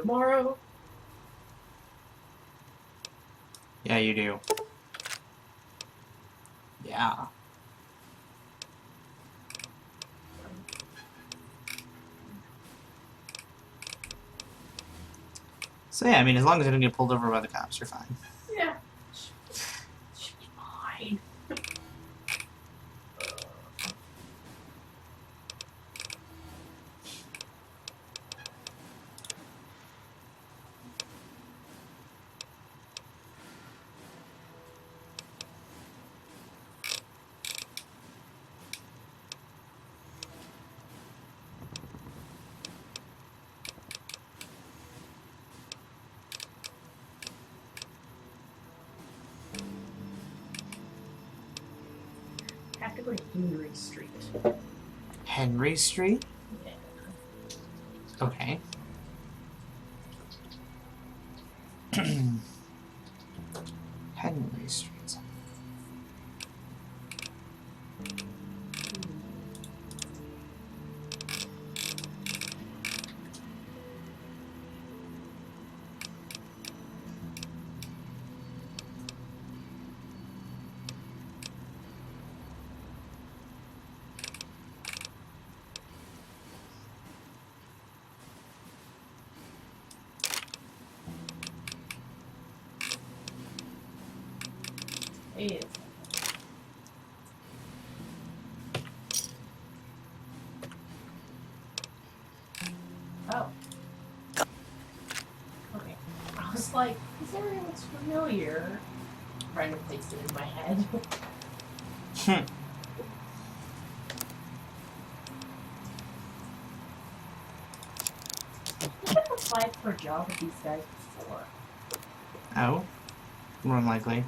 tomorrow. Yeah, you do. Yeah. So yeah, I mean, as long as I don't get pulled over by the cops, you're fine. Yeah. Should be fine. I have to go to Henry Street. Henry Street? Yeah. Okay. Henry Street. Hey. Oh. Okay. I was like, this area looks familiar. Trying to place it in my head. I think I've applied for a job with these guys before. Oh? More than likely.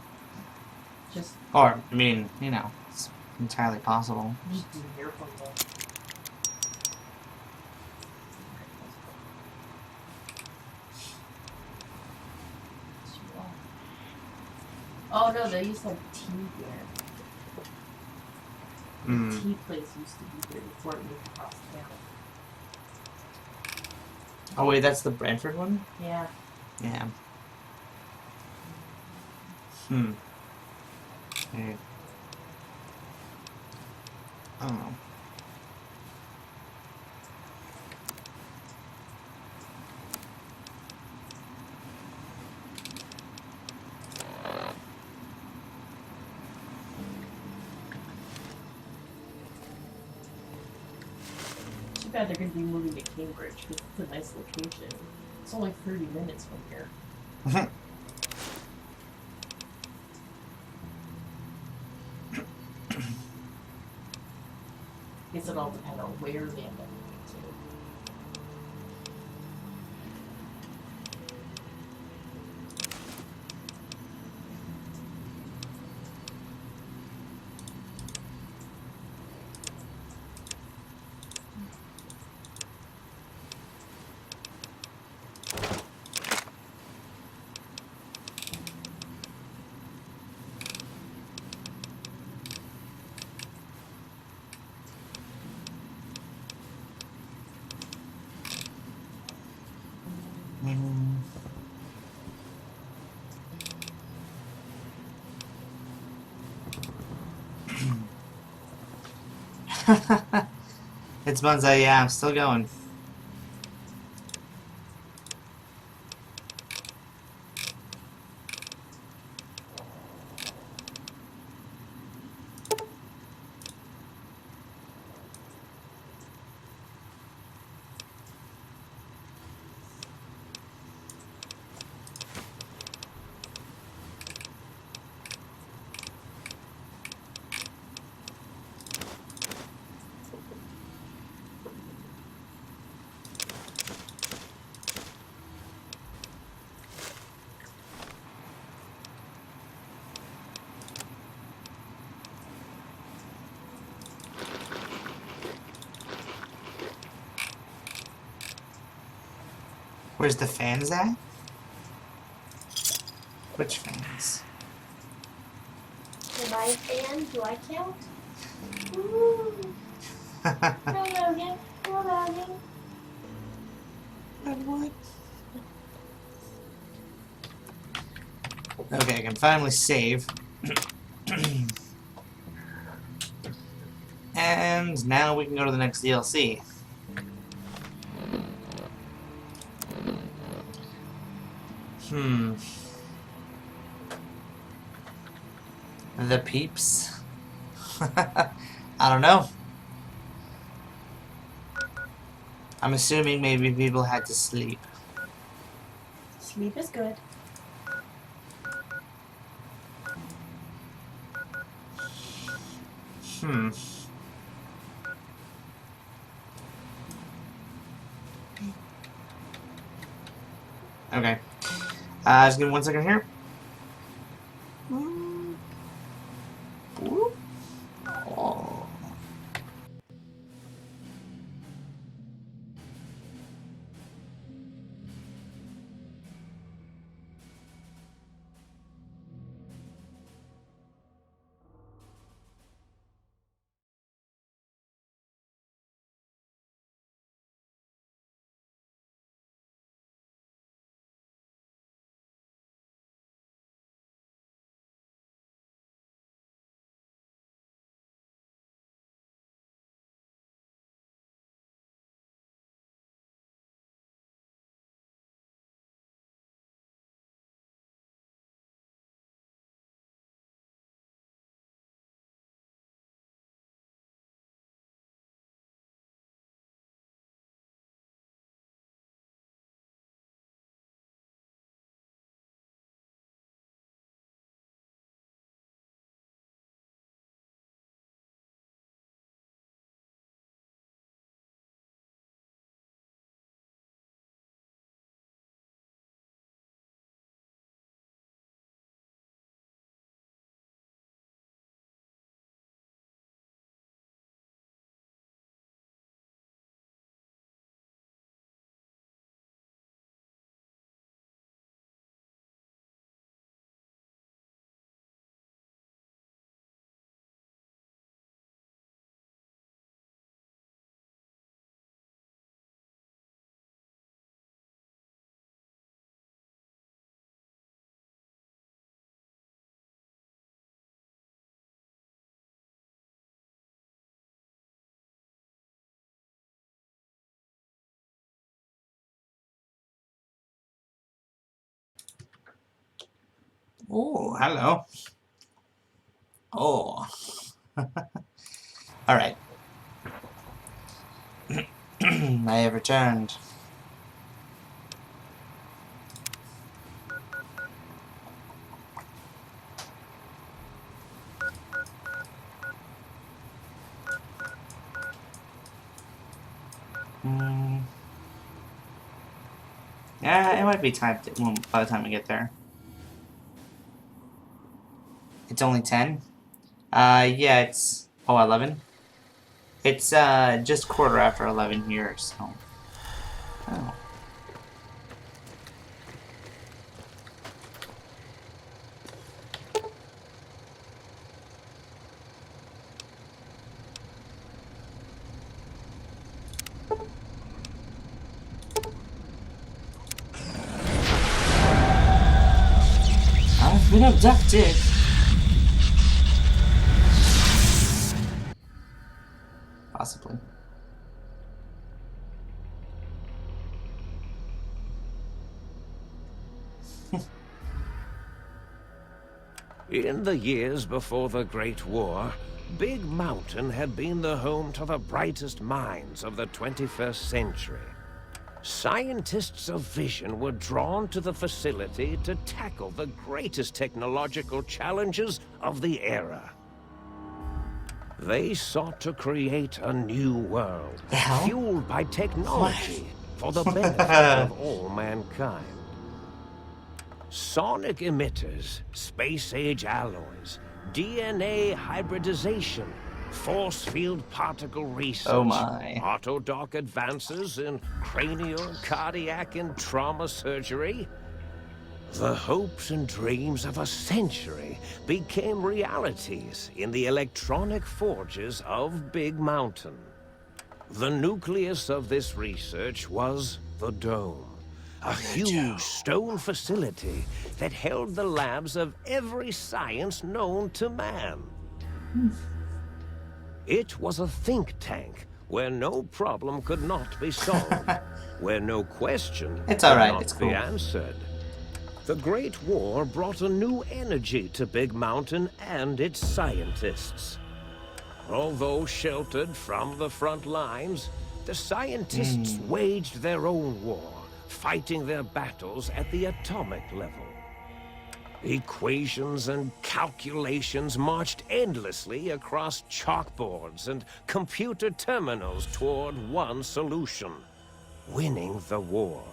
Just Or, I mean, you know, it's entirely possible. just didn't hear from them. Oh no, they used to have tea here. The tea place used to be here before it moved across town. Oh wait, that's the Brantford one? Yeah. Yeah. Okay. Oh. Too bad they're going to be moving to Cambridge because it's a nice location. It's only 30 minutes from here. Guess it all depends on where they end up moving to. It's Bunzai, yeah, I'm still going. Where's the fans at? Which fans? Am I a fan? Do I count? Woo! Go Logan! Go Logan! And what? Okay, I can finally save. And now we can go to the next DLC. The peeps? I don't know. I'm assuming maybe people had to sleep. Sleep is good. Okay. Just give me 1 second here. Oh. Oh, hello. Oh. Alright. I have returned. Yeah, it might be time by the time I get there. It's only 10? Yeah, it's... Oh, 11? It's, just quarter after 11 here, so... Oh. I've been abducted! Possibly. In the years before the Great War, Big Mountain had been the home to the brightest minds of the 21st century. Scientists of vision were drawn to the facility to tackle the greatest technological challenges of the era. They sought to create a new world, The hell? fueled by technology for the benefit of all mankind. Sonic emitters, space-age alloys, DNA hybridization, force field particle research, Oh my. autodoc advances in cranial, cardiac, and trauma surgery. The hopes and dreams of a century became realities in the electronic forges of Big Mountain. The nucleus of this research was the Dome, a huge stone facility that held the labs of every science known to man. It was a think tank where no problem could not be solved, where no question It's could alright, not it's be cool. answered. The Great War brought a new energy to Big Mountain and its scientists. Although sheltered from the front lines, the scientists waged their own war, fighting their battles at the atomic level. Equations and calculations marched endlessly across chalkboards and computer terminals toward one solution: winning the war.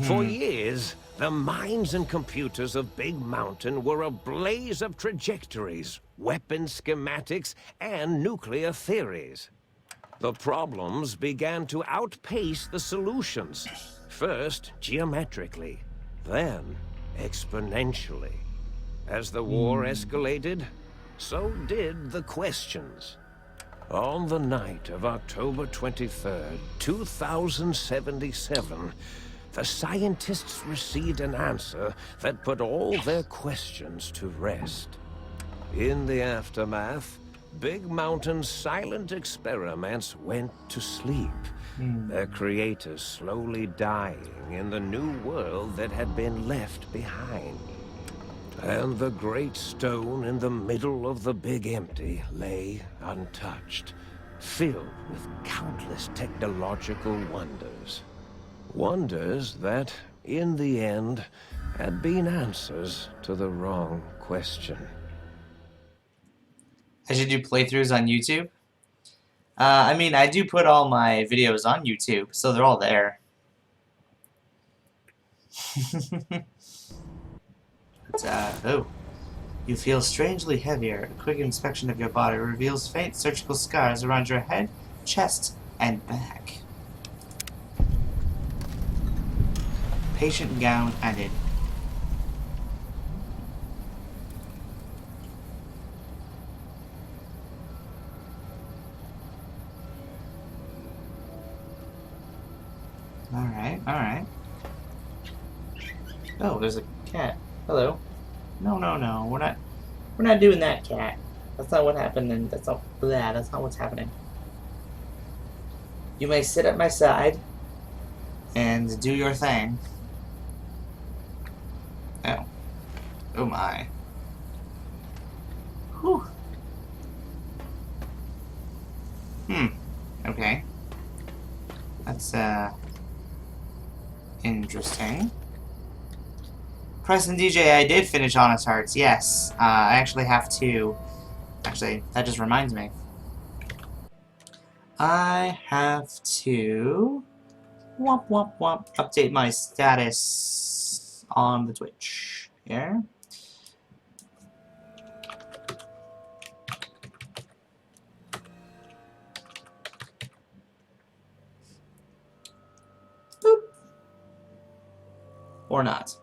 For years, the minds and computers of Big Mountain were a blaze of trajectories, weapon schematics, and nuclear theories. The problems began to outpace the solutions, first geometrically, then exponentially. As the war escalated, so did the questions. On the night of October 23rd, 2077, the scientists received an answer that put all their questions to rest. In the aftermath, Big Mountain's silent experiments went to sleep, their creators slowly dying in the new world that had been left behind. And the great stone in the middle of the Big Empty lay untouched, filled with countless technological wonders. Wonders that, in the end, had been answers to the wrong question. I should do playthroughs on YouTube. I mean, I do put all my videos on YouTube, so they're all there. But, oh. You feel strangely heavier. A quick inspection of your body reveals faint surgical scars around your head, chest, and back. Patient gown added. Alright, alright. Oh, there's a cat. Hello. No, no, no. We're not doing that, cat. That's not what happened, and that's not that's not what's happening. You may sit at my side and do your thing. Oh. Oh my. Whew. Okay. That's interesting. Preston DJ, I did finish Honest Hearts, yes. I actually have to... Actually, that just reminds me. I have to... Womp womp womp. Update my status on the Twitch. Here. Boop. Or not.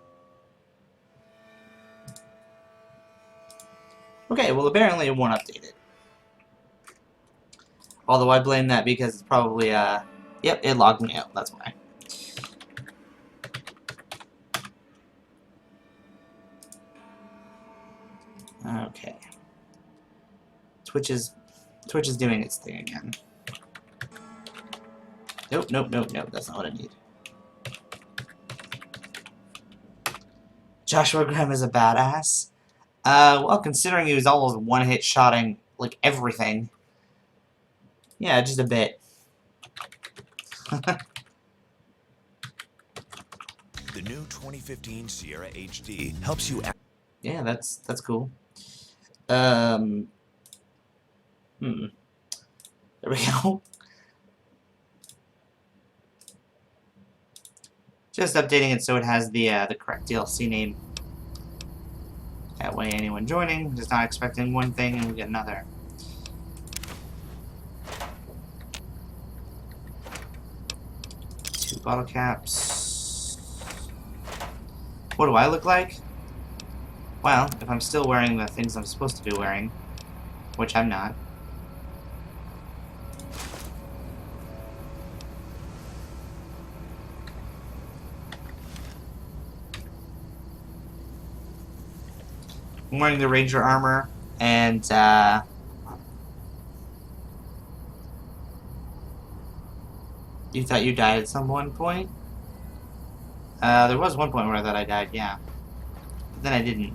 Okay, well apparently it won't update it. Although I blame that because it's probably, yep, it logged me out, that's why. Okay. Twitch is doing its thing again. Nope, nope, nope, nope, that's not what I need. Joshua Graham is a badass. Well, considering he was almost one-hit shotting, like, everything. Yeah, just a bit. The new 2015 Sierra HD helps you... Yeah, that's cool. There we go. Just updating it so it has the correct DLC name. That way anyone joining is not expecting one thing and we get another. Two bottle caps. What do I look like? Well, if I'm still wearing the things I'm supposed to be wearing, which I'm not. I'm wearing the Ranger armor, and you thought you died at some one point? There was one point where I thought I died, yeah. But then I didn't.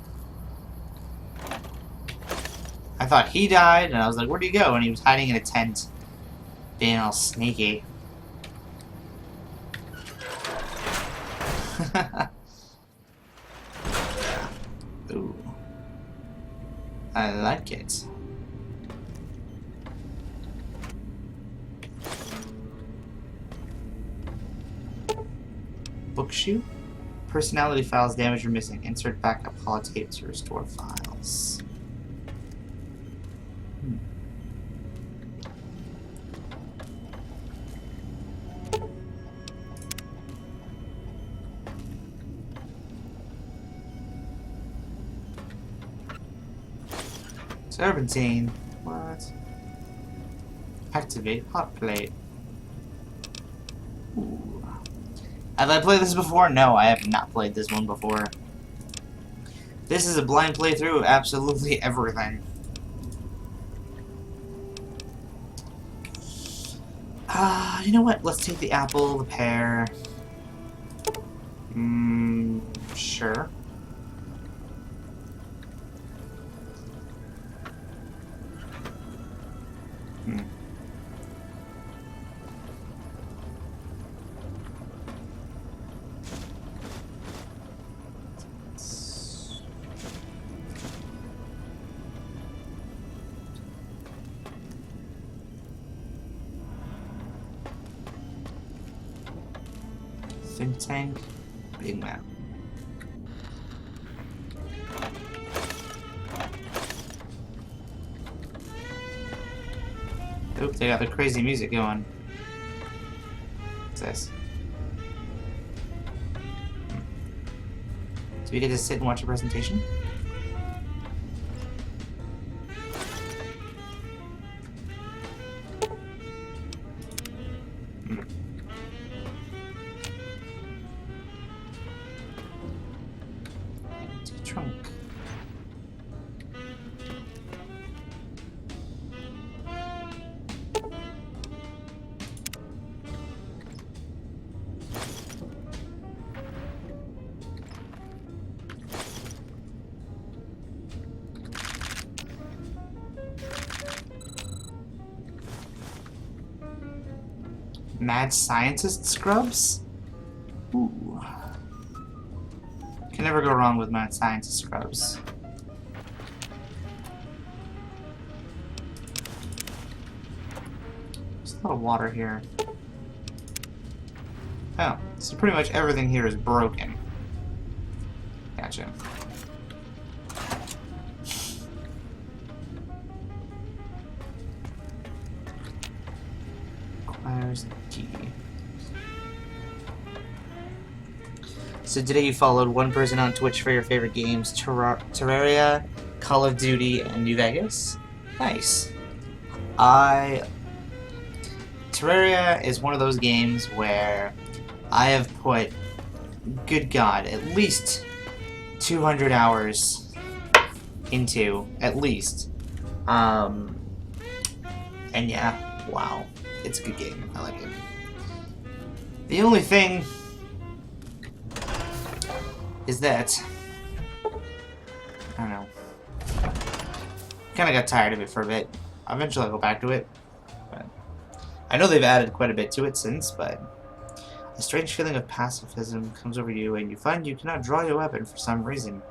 I thought he died, and I was like, where'd he go? And he was hiding in a tent, being all sneaky. Ooh. I like it. Book shoe? Personality files damaged or missing. Insert backup holotape to restore files. Serpentine. What? Activate hot plate. Ooh. Have I played this before? No, I have not played this one before. This is a blind playthrough of absolutely everything. You know what? Let's take the apple, the pear. Sure. Think tank, big map. Oop, they got the crazy music going. What's this? Do we get to sit and watch a presentation? Empty trunk. Mad scientist scrubs? Ooh. Can never go wrong with mad scientist scrubs. There's a lot of water here. Oh, so pretty much everything here is broken. Gotcha. Requires a key. So today you followed one person on Twitch for your favorite games, Terraria, Call of Duty, and New Vegas. Nice. Terraria is one of those games where I have put, good God, at least 200 hours into, at least. And yeah, wow. It's a good game. I like it. The only thing is that I don't know. Kind of got tired of it for a bit. Eventually I'll go back to it. But I know they've added quite a bit to it since, but a strange feeling of pacifism comes over you and you find you cannot draw your weapon for some reason.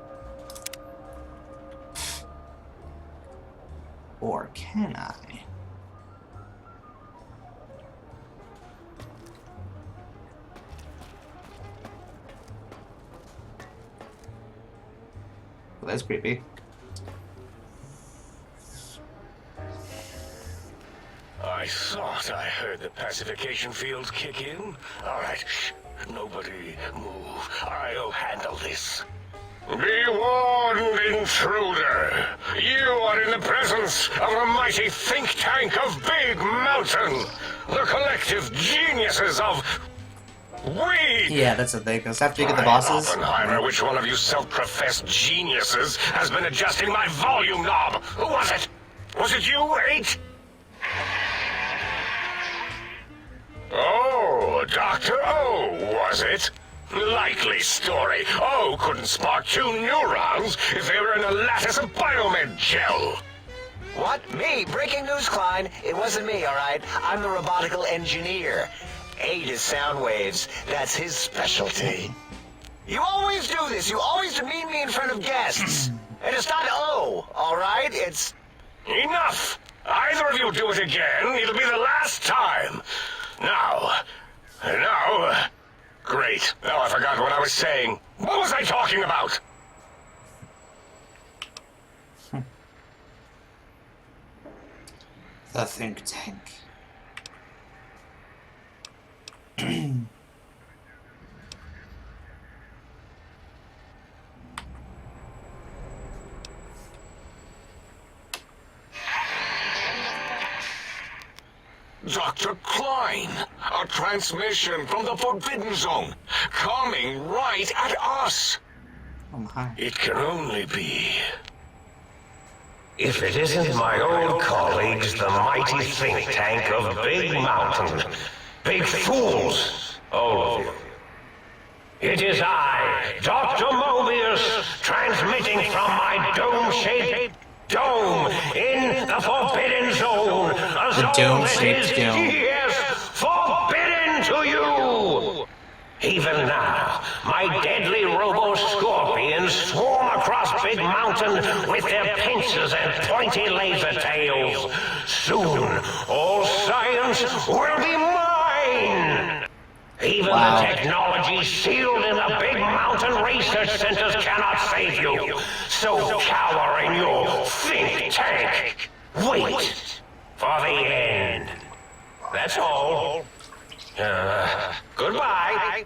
Or can I? Well, that's creepy. I thought I heard the pacification field kick in. All right, shh. Nobody move. I'll handle this. Be warned, intruder. You are in the presence of the mighty think tank of Big Mountain. The collective geniuses of... We! Yeah, that's the thing. Because after you get the bosses... Oppenheimer, which one of you self-professed geniuses has been adjusting my volume knob? Who was it? Was it you, 8? Oh, Dr. O, was it? Likely story. O couldn't spark 2 neurons if they were in a lattice of biomed gel. What? Me? Breaking news, Klein. It wasn't me, all right? I'm the robotical engineer. 8 is sound waves. That's his specialty. You always do this. You always demean me in front of guests. And it's not O, all right? It's... Enough! Either of you do it again, it'll be the last time. Now... Great. Now I forgot what I was saying. What was I talking about? The think tank. Dr. Klein, a transmission from the Forbidden Zone, coming right at us. Oh my. It can only be... If it isn't my old colleagues, the mighty think tank of Big Mountain. Big fools, all of you. It is I, Dr. Mobius, transmitting from my dome-shaped dome in the Forbidden Zone. A zone dome-shaped that is, dome. yes, forbidden to you. Even now, my deadly robo-scorpions swarm across Big Mountain with their pincers and pointy laser tails. Soon, all science will be mine! Even Wow. the technology sealed in the Big Mountain research centers cannot save you. So cower in your think tank. Wait for the end. That's all. Goodbye.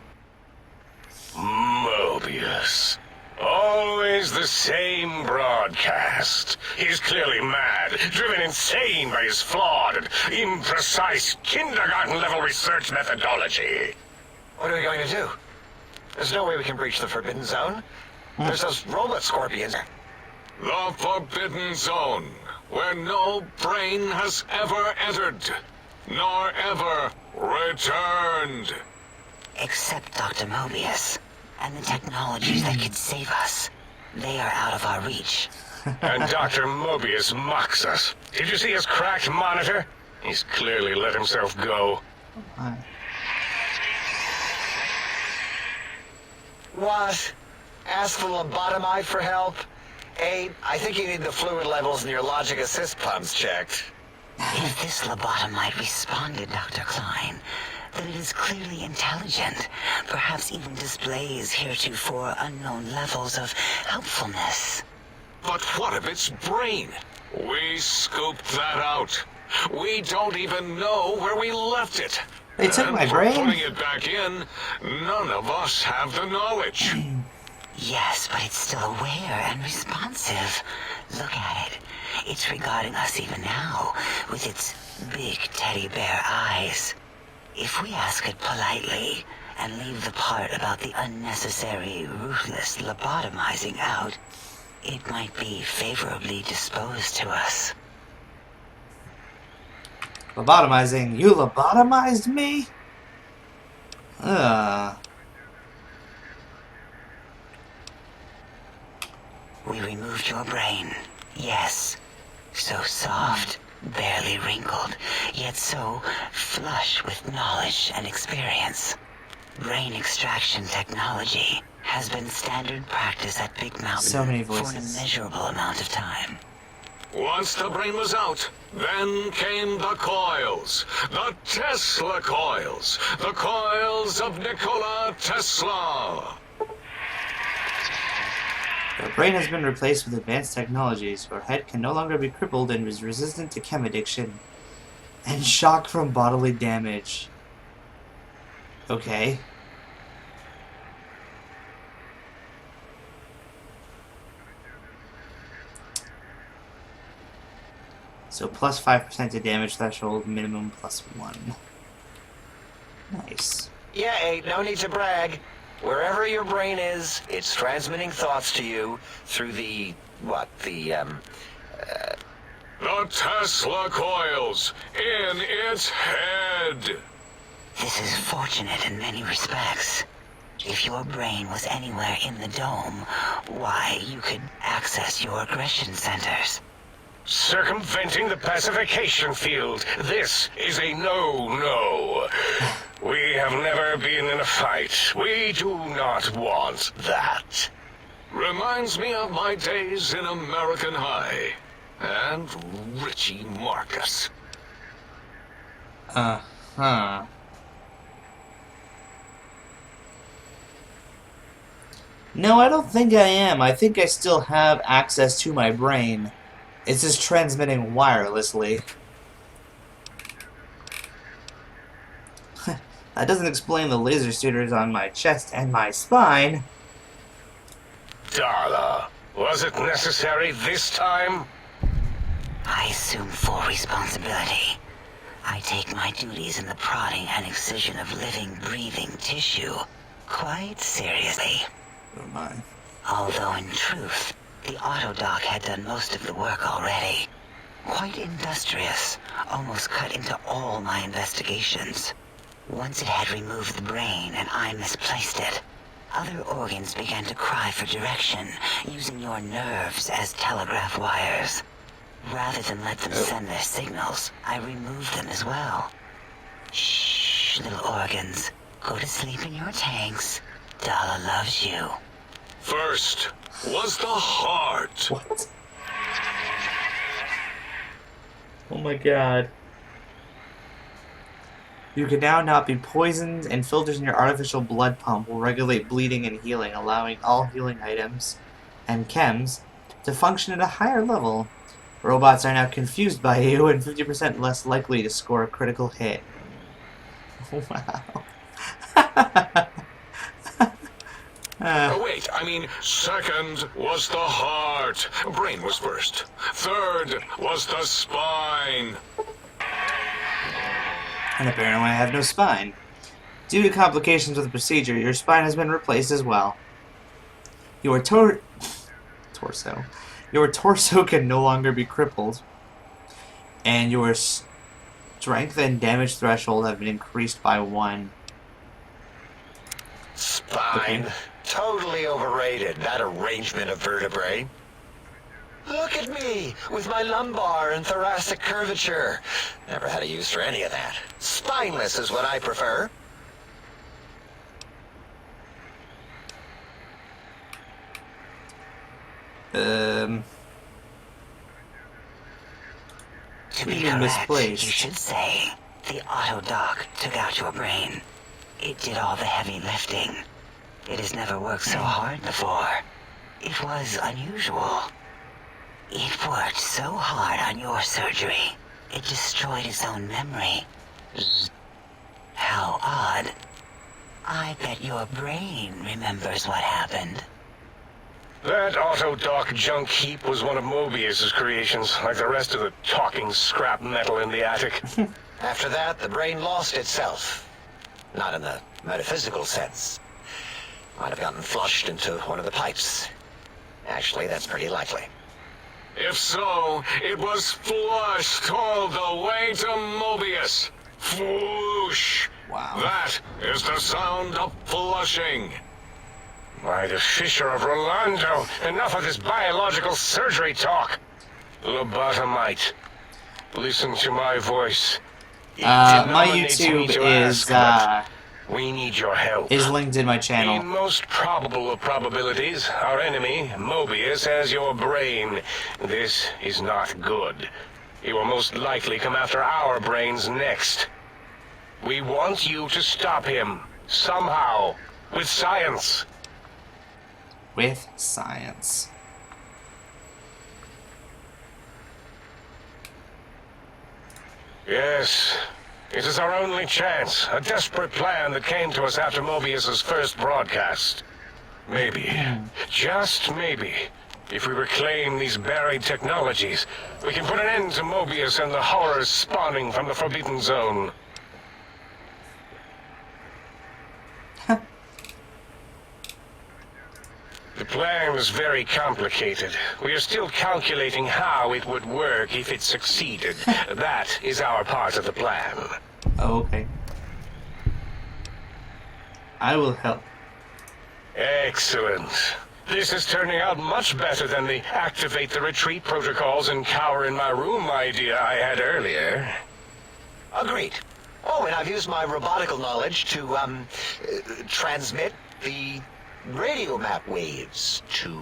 Mobius. Always the same broadcast. He's clearly mad, driven insane by his flawed and imprecise kindergarten-level research methodology. What are we going to do? There's no way we can breach the Forbidden Zone. There's those robot scorpions. The Forbidden Zone, where no brain has ever entered, nor ever returned. Except Dr. Mobius and the technologies that could save us. They are out of our reach. And Dr. Mobius mocks us. Did you see his cracked monitor? He's clearly let himself go. Hi. What? Ask the lobotomite for help? 8, I think you need the fluid levels in your logic assist pumps checked. If this lobotomite responded, Dr. Klein, then it is clearly intelligent, perhaps even displays heretofore unknown levels of helpfulness. But what of its brain? We scooped that out. We don't even know where we left it. They took And my for brain? putting it back in, none of us have the knowledge. Yes, but it's still aware and responsive. Look at it. It's regarding us even now, with its big teddy bear eyes. If we ask it politely, and leave the part about the unnecessary, ruthless lobotomizing out, it might be favorably disposed to us. Lobotomizing? You lobotomized me? We removed your brain, yes. So soft, barely wrinkled, yet so flush with knowledge and experience. Brain extraction technology has been standard practice at Big Mountain So many for an voices. immeasurable amount of time. Once the brain was out, then came the coils. The Tesla coils. The coils of Nikola Tesla. Your brain has been replaced with advanced technologies. Your head can no longer be crippled and is resistant to chem addiction and shock from bodily damage. Okay. So plus 5% to damage threshold, minimum plus 1. Nice. Yeah, ain't no need to brag. Wherever your brain is, it's transmitting thoughts to you through the Tesla coils in its head. This is fortunate in many respects. If your brain was anywhere in the dome, why, you could access your aggression centers. Circumventing the pacification field. This is a no-no. We have never been in a fight. We do not want that. Reminds me of my days in American High. And Richie Marcus. Uh-huh. No, I don't think I am. I think I still have access to my brain. It's just transmitting wirelessly. That doesn't explain the laser shooters on my chest and my spine. Darla, was it necessary this time? I assume full responsibility. I take my duties in the prodding and excision of living, breathing tissue quite seriously. Oh my. Although in truth, the Autodoc had done most of the work already. Quite industrious, almost cut into all my investigations. Once it had removed the brain and I misplaced it, other organs began to cry for direction, using your nerves as telegraph wires. Rather than let them send their signals, I removed them as well. Shh, little organs. Go to sleep in your tanks. Dala loves you. First was the heart. What? Oh my god. You can now not be poisoned, and filters in your artificial blood pump will regulate bleeding and healing, allowing all healing items and chems to function at a higher level. Robots are now confused by you and 50% less likely to score a critical hit. Wow. Oh, wait, I mean, second was the heart. Brain was first. Third was the spine. And apparently I have no spine. Due to complications with the procedure, your spine has been replaced as well. Your torso. Your torso can no longer be crippled. And your strength and damage threshold have been increased by 1. Spine. Okay. Totally overrated, that arrangement of vertebrae. Look at me, with my lumbar and thoracic curvature. Never had a use for any of that. Spineless is what I prefer. To be Even correct, misplaced. you should say, the Autodoc took out your brain. It did all the heavy lifting. It has never worked so hard before. It was unusual. It worked so hard on your surgery, it destroyed its own memory. How odd. I bet your brain remembers what happened. That Autodoc junk heap was one of Mobius's creations, like the rest of the talking scrap metal in the attic. After that, the brain lost itself. Not in the metaphysical sense. Might have gotten flushed into one of the pipes. Actually, that's pretty likely. If so, it was flushed all the way to Mobius. Flush. Wow. That is the sound of flushing. By the Fisher of Rolando, enough of this biological surgery talk. Lobotomite, listen to my voice. It My denominates me YouTube to is ask, but we need your help. linked in my In channel. most probable of probabilities, our enemy, Mobius, has your brain. This is not good. He will most likely come after our brains next. We want you to stop him, somehow, with science. With science. Yes, it is our only chance. A desperate plan that came to us after Mobius's first broadcast. Maybe, just maybe, if we reclaim these buried technologies, we can put an end to Mobius and the horrors spawning from the Forbidden Zone. The plan is very complicated. We are still calculating how it would work if it succeeded. That is our part of the plan. Oh, okay. I will help. Excellent. This is turning out much better than the activate the retreat protocols and cower in my room idea I had earlier. Agreed. Oh, and I've used my robotical knowledge to, transmit the radio map waves to...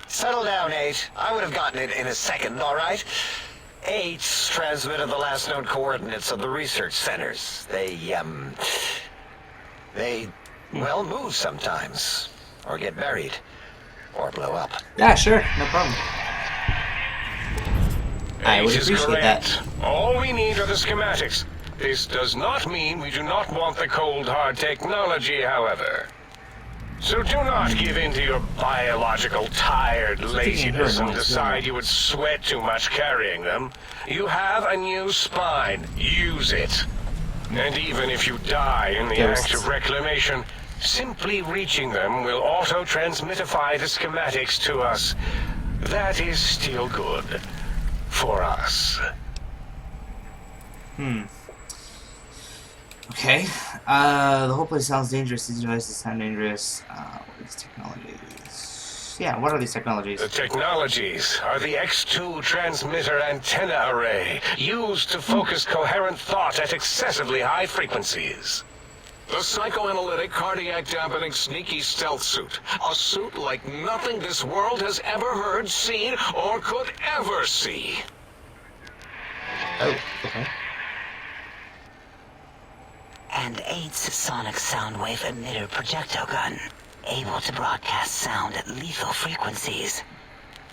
Settle down, 8. I would have gotten it in a second, all right? 8's transmitted the last known coordinates of the research centers. They, well, move sometimes. Or get buried. Or blow up. Yeah, sure, no problem. I would 8 is appreciate correct. that. All we need are the schematics. This does not mean we do not want the cold hard technology, however. So do not give in to your biological tired laziness and decide you would sweat too much carrying them. You have a new spine. Use it. And even if you die in the act of reclamation, simply reaching them will auto-transmitify the schematics to us. That is still good. For us. Okay. The whole place sounds dangerous. These devices sound dangerous. What are these technologies? Yeah, what are these technologies? The technologies are the X2 transmitter antenna array, used to focus coherent thought at excessively high frequencies. The psychoanalytic, cardiac-dampening, sneaky stealth suit. A suit like nothing this world has ever heard, seen, or could ever see. Oh, okay. And 8's sonic sound wave emitter projectile gun, able to broadcast sound at lethal frequencies.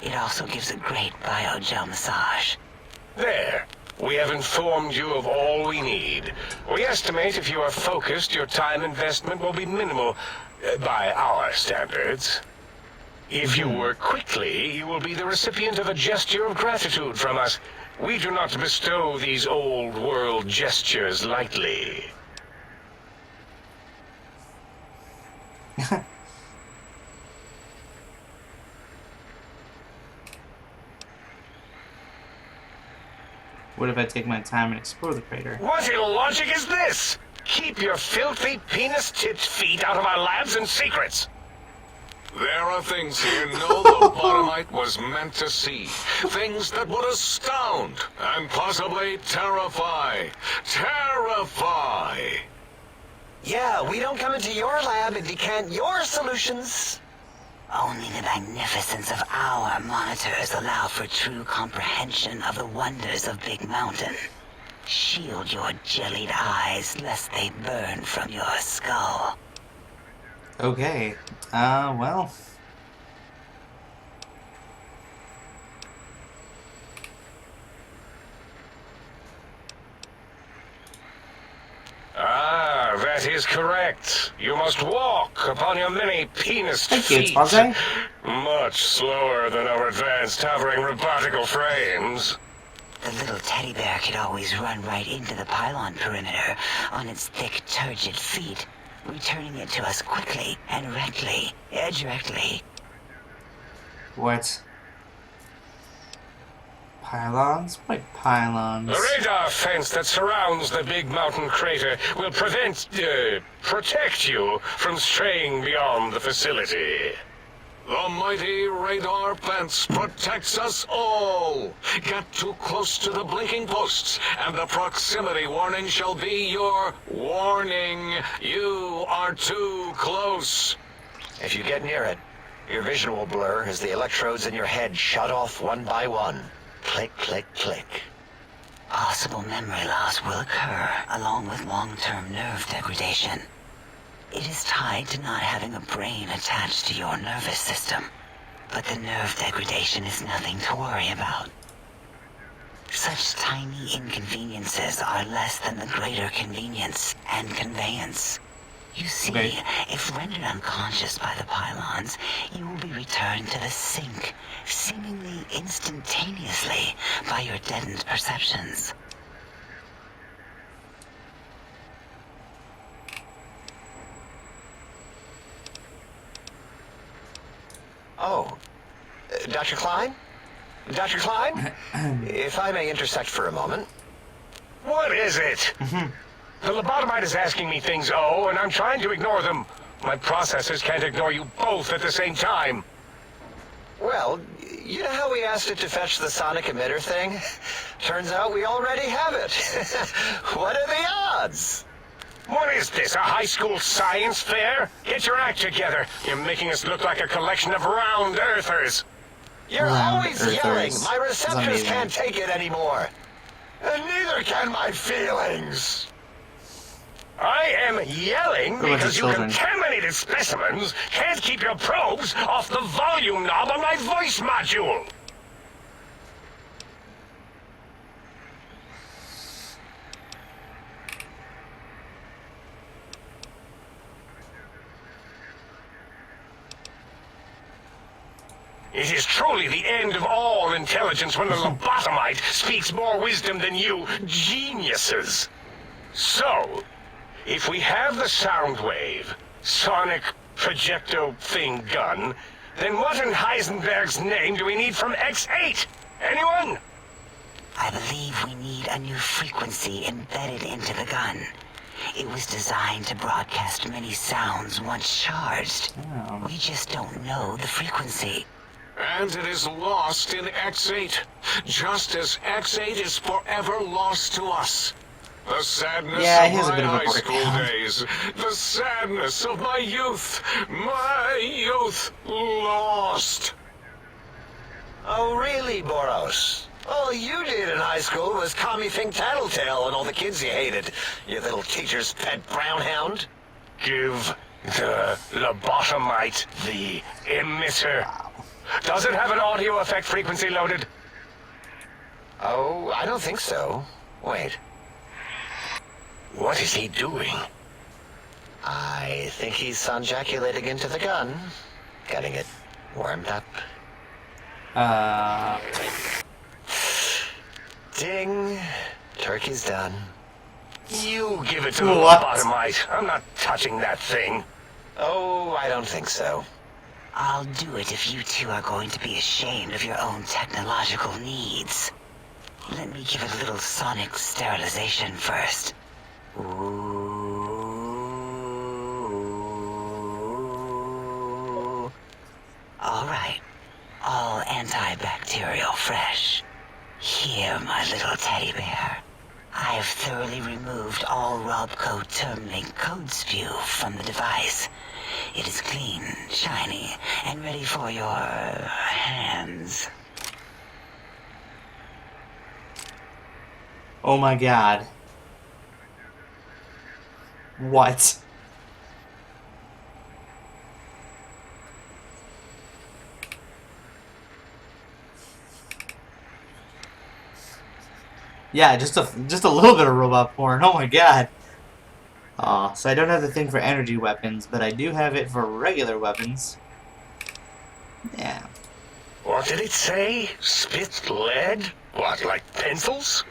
It also gives a great biogel massage. There. We have informed you of all we need. We estimate if you are focused, your time investment will be minimal, by our standards. If you work quickly, you will be the recipient of a gesture of gratitude from us. We do not bestow these old world gestures lightly. What if I take my time and explore the crater? What illogic is this? Keep your filthy, penis-tipped feet out of our labs and secrets. There are things here no the Bottomite was meant to see. Things that would astound and possibly terrify. Terrify! Yeah, we don't come into your lab and decant your solutions. Only the magnificence of our monitors allow for true comprehension of the wonders of Big Mountain. Shield your jellied eyes lest they burn from your skull. Okay. Well. Ah, that is correct. You must walk upon your many penis Thank you, feet. Twazay. Much slower than our advanced hovering robotical frames. The little teddy bear could always run right into the pylon perimeter on its thick, turgid feet, returning it to us quickly and directly. What? Pylons? What pylons? The radar fence that surrounds the Big Mountain crater will protect you from straying beyond the facility. The mighty radar fence protects us all. Get too close to the blinking posts, and the proximity warning shall be your warning. You are too close. If you get near it, your vision will blur as the electrodes in your head shut off one by one. Click, click, click. Possible memory loss will occur, along with long-term nerve degradation. It is tied to not having a brain attached to your nervous system, but the nerve degradation is nothing to worry about. Such tiny inconveniences are less than the greater convenience and conveyance. You see, if rendered unconscious by the pylons, you will be returned to the sink, seemingly instantaneously by your deadened perceptions. Dr. Klein? Dr. Klein? If I may intersect for a moment. What is it? The lobotomite is asking me things, and I'm trying to ignore them. My processors can't ignore you both at the same time. Well, you know how we asked it to fetch the sonic emitter thing? Turns out we already have it. What are the odds? What is this, a high school science fair? Get your act together. You're making us look like a collection of round earthers. You're Round always earthers. yelling. My It's receptors amazing. can't take it anymore. And neither can my feelings. I am yelling bunch of because you children. contaminated specimens can't keep your probes off the volume knob on my voice module. It is truly the end of all intelligence when the lobotomite speaks more wisdom than you geniuses. So, if we have the Soundwave, sonic projecto thing gun, then what in Heisenberg's name do we need from X8? Anyone? I believe we need a new frequency embedded into the gun. It was designed to broadcast many sounds once charged. Oh. We just don't know the frequency. And it is lost in X8, just as X8 is forever lost to us. The sadness Yeah, of he has a my bit of a high school breakdown. days. The sadness of my youth. My youth lost. Oh, really, Boros? All you did in high school was call me Think Tattletale and all the kids you hated. You little teacher's pet brown hound. Give the lobotomite the emitter. Does it have an audio effect frequency loaded? Oh, I don't think so. Wait. What is he doing? I think he's sonjaculating into the gun. Getting it warmed up. Ding. Turkey's done. You give it to the What? lobotomite. I'm not touching that thing. Oh, I don't think so. I'll do it if you two are going to be ashamed of your own technological needs. Let me give it a little sonic sterilization first. Ooh. All right. All antibacterial fresh. Here, my little teddy bear. I have thoroughly removed all Robco Termlink code spew from the device. It is clean, shiny, and ready for your hands. Oh my god. What? Yeah, just a little bit of robot porn. Oh my god. So I don't have the thing for energy weapons, but I do have it for regular weapons. Yeah. What did it say? Spit lead? What, like pencils?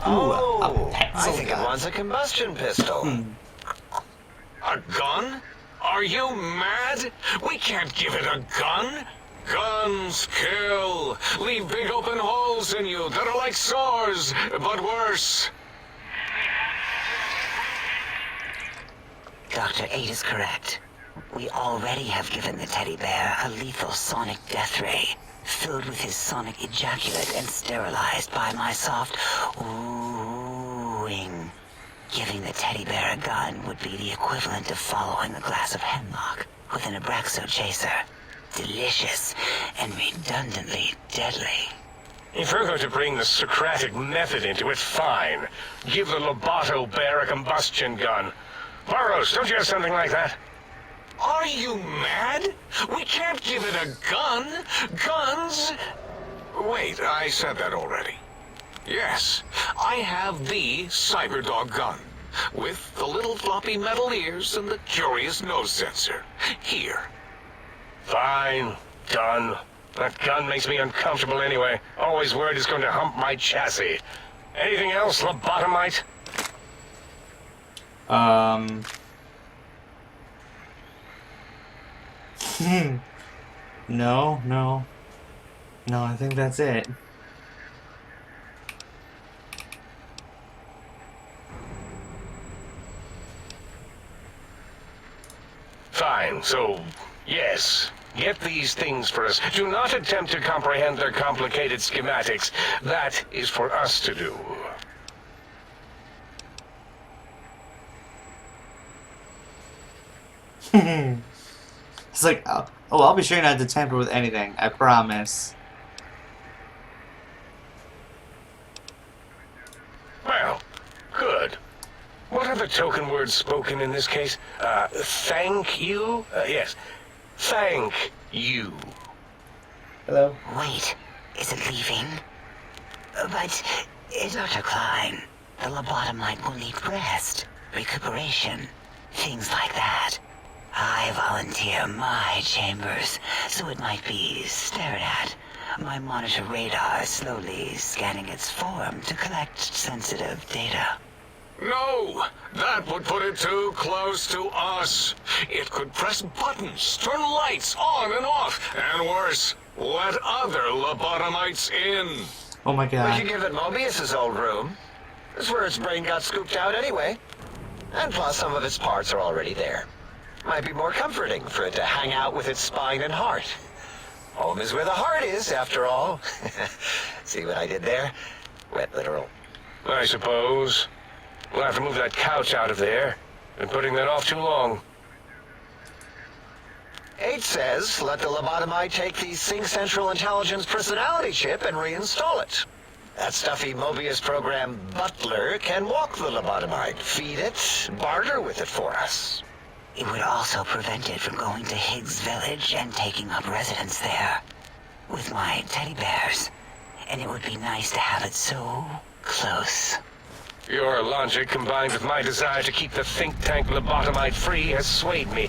Oh, a I pencil think it gun. wants a combustion pistol. A gun? Are you mad? We can't give it a gun. Guns kill. Leave big open holes in you that are like sores, but worse. Dr. 8 is correct. We already have given the teddy bear a lethal sonic death ray, filled with his sonic ejaculate and sterilized by my soft oohing. Giving the teddy bear a gun would be the equivalent of following a glass of hemlock with an Abraxo chaser. Delicious and redundantly deadly. If we're going to bring the Socratic method into it, fine. Give the Loboto bear a combustion gun. Burroughs, don't you have something like that? Are you mad? We can't give it a gun. Guns... Wait, I said that already. Yes, I have the Cyberdog gun, with the little floppy metal ears and the curious nose sensor. Here. Fine. Done. That gun makes me uncomfortable anyway. Always worried it's going to hump my chassis. Anything else, lobotomite? No. No, I think that's it. Fine, so, yes. Get these things for us. Do not attempt to comprehend their complicated schematics. That is for us to do. It's like, oh, I'll be sure not to tamper with anything. I promise. Well, good. What are the token words spoken in this case? Thank you? Yes. Thank you. Hello? Wait, is it leaving? But, Dr. Klein, the lobotomite will need rest, recuperation, things like that. I volunteer my chambers, so it might be stared at. My monitor radar slowly scanning its form to collect sensitive data. No! That would put it too close to us. It could press buttons, turn lights on and off, and worse, let other lobotomites in. Oh my We god. could give it Mobius's old room. That's where its brain got scooped out anyway. And plus, some of its parts are already there. Might be more comforting for it to hang out with its spine and heart. Home is where the heart is, after all. See what I did there? Wet literal. I suppose. We'll have to move that couch out of there. Been putting that off too long. 8 says, let the lobotomite take the Sync Central Intelligence personality chip and reinstall it. That stuffy Mobius program butler can walk the lobotomite, feed it, barter with it for us. It would also prevent it from going to Higgs Village and taking up residence there. With my teddy bears. And it would be nice to have it so close. Your logic, combined with my desire to keep the think tank lobotomite free, has swayed me.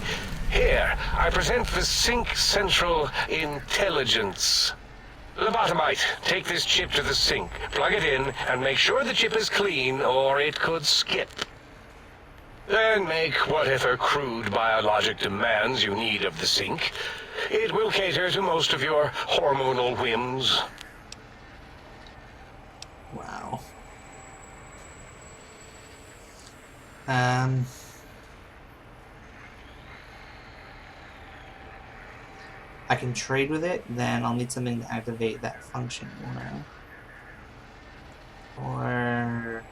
Here, I present the Sync Central Intelligence. Lobotomite, take this chip to the sink, plug it in, and make sure the chip is clean, or it could skip. Then make whatever crude biologic demands you need of the sink. It will cater to most of your hormonal whims. Wow. I can trade with it, then I'll need something to activate that function or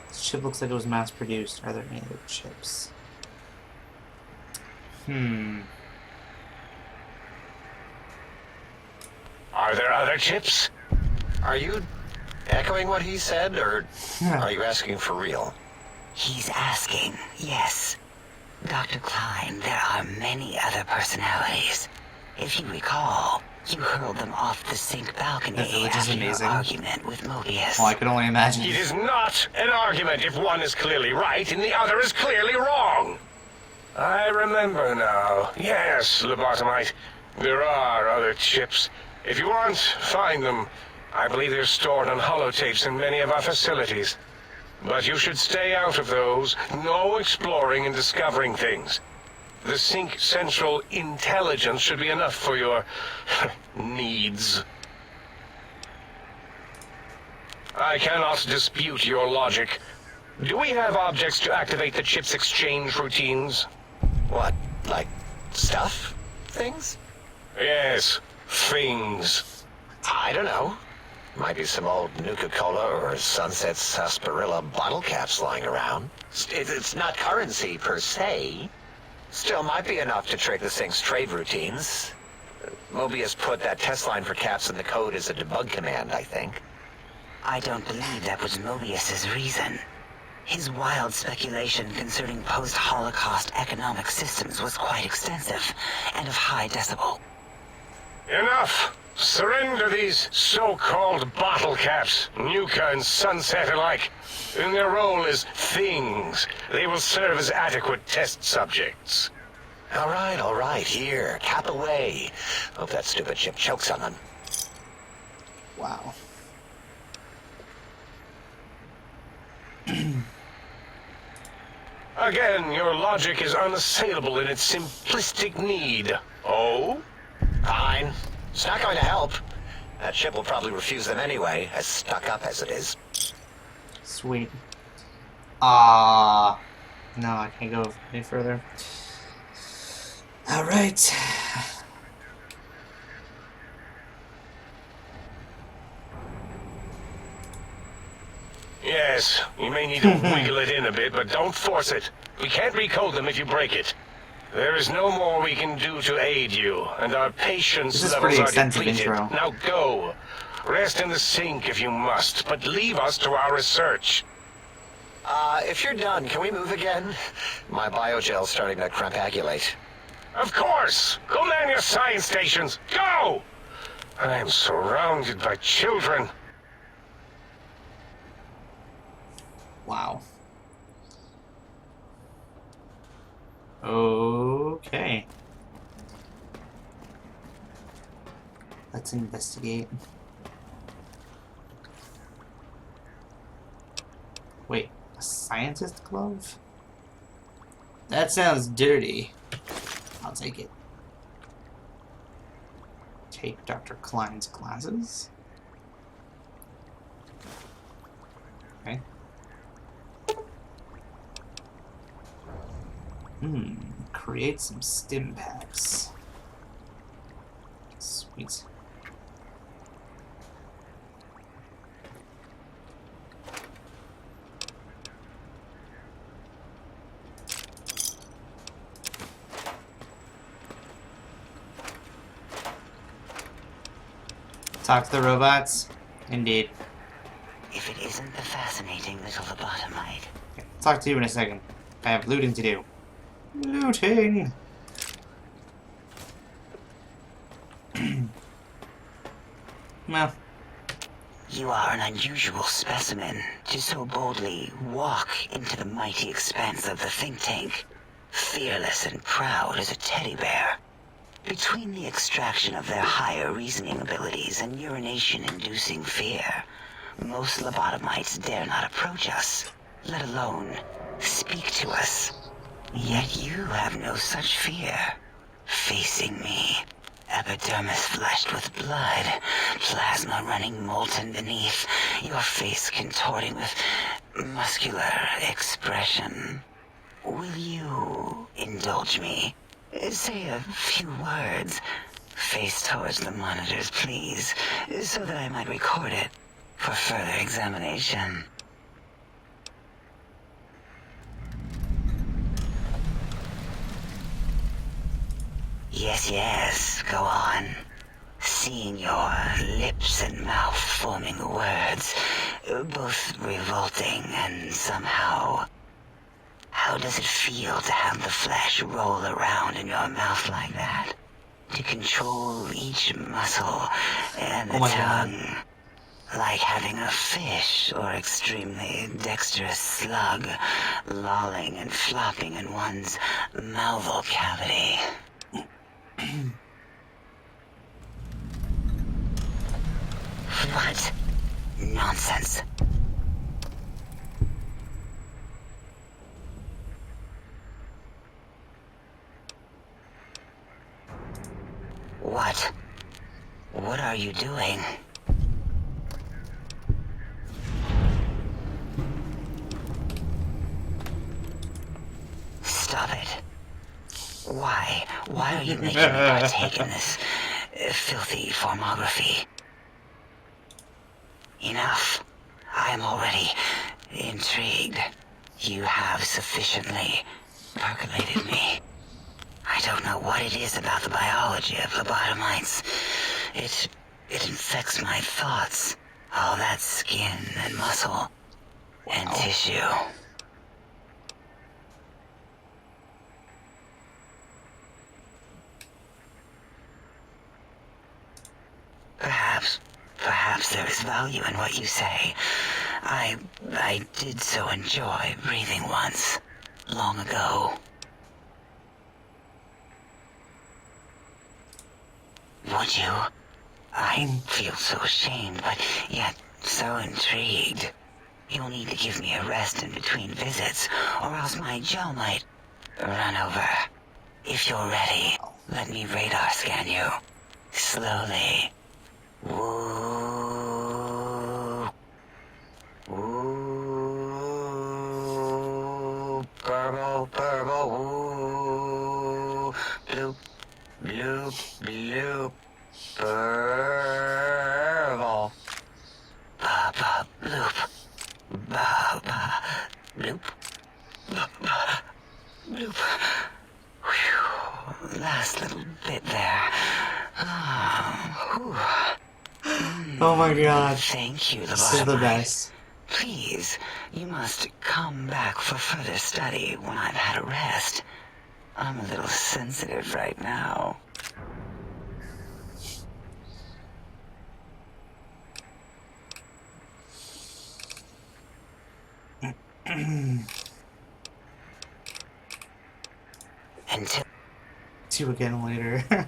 this chip looks like it was mass produced. Are there any other chips? Are there other chips? Are you echoing what he said, or are you asking for real? He's asking, yes. Dr. Klein, there are many other personalities. If you recall, you hurled them off the Sync balcony The village is after amazing. your argument with Mobius. Oh, I could only imagine. It is not an argument if one is clearly right and the other is clearly wrong. I remember now. Yes, lobotomite. There are other chips. If you want, find them. I believe they're stored on holotapes in many of our facilities. But you should stay out of those. No exploring and discovering things. The Sync Central Intelligence should be enough for your needs. I cannot dispute your logic. Do we have objects to activate the chip's exchange routines? What, like stuff? Things? Yes, things. I don't know. Might be some old Nuka-Cola or Sunset Sarsaparilla bottle caps lying around. It's not currency per se. Still might be enough to trick the Sync's trade routines. Mobius put that test line for caps in the code as a debug command, I think. I don't believe that was Mobius's reason. His wild speculation concerning post-Holocaust economic systems was quite extensive and of high decibel. Enough! Surrender these so-called bottle caps, Nuka and Sunset alike. In their role as things, they will serve as adequate test subjects. All right, here, cap away. Hope that stupid chip chokes on them. Wow. Again, your logic is unassailable in its simplistic need. Oh? Fine. It's not going to help. That ship will probably refuse them anyway, as stuck up as it is. Sweet. No, I can't go any further. Alright. Yes, you may need to wiggle it in a bit, but don't force it. We can't recode them if you break it. There is no more we can do to aid you, and our patience This is levels pretty are extensive depleted. intro. Now go. Rest in the sink if you must, but leave us to our research. If you're done, can we move again? My biogel's starting to crampagulate. Of course! Go man your science stations! Go! I am surrounded by children. Wow. Okay. Let's investigate. Wait, a scientist glove? That sounds dirty. I'll take it. Take Dr. Klein's glasses. Okay. Create some stim packs. Sweet. Talk to the robots? Indeed. If it isn't the fascinating little lobotomite. Okay, talk to you in a second. I have looting to do. Looting! Well, You are an unusual specimen to so boldly walk into the mighty expanse of the think tank, fearless and proud as a teddy bear. Between the extraction of their higher reasoning abilities and urination-inducing fear, most lobotomites dare not approach us, let alone speak to us. Yet you have no such fear. Facing me, epidermis flushed with blood, plasma running molten beneath, your face contorting with muscular expression. Will you indulge me? Say a few words. Face towards the monitors, please, so that I might record it for further examination. Yes, go on. Seeing your lips and mouth forming the words, both revolting and somehow... How does it feel to have the flesh roll around in your mouth like that? To control each muscle and the Oh my tongue. God. Like having a fish or extremely dexterous slug lolling and flopping in one's malval cavity. What? Nonsense. What? What are you doing? Stop it. Why? Why are you making me partake in this filthy formography? Enough. I am already intrigued. You have sufficiently percolated me. I don't know what it is about the biology of lobotomites. It infects my thoughts. All that skin and muscle and tissue. Perhaps there is value in what you say. I did so enjoy breathing once, long ago. Would you? I feel so ashamed, but yet so intrigued. You'll need to give me a rest in between visits, or else my jaw might run over. If you're ready, let me radar scan you. slowly. Woo. Woo. Burble, burble, woo. Bloop, bloop, bloop. Burble. Ba, ba, bloop. Ba, ba, bloop. Ba, ba, bloop. Whew. Last little bit there. Oh my god. Thank you, This is the Lobotomite. best. Please, you must come back for further study when I've had a rest. I'm a little sensitive right now. Until See you again later.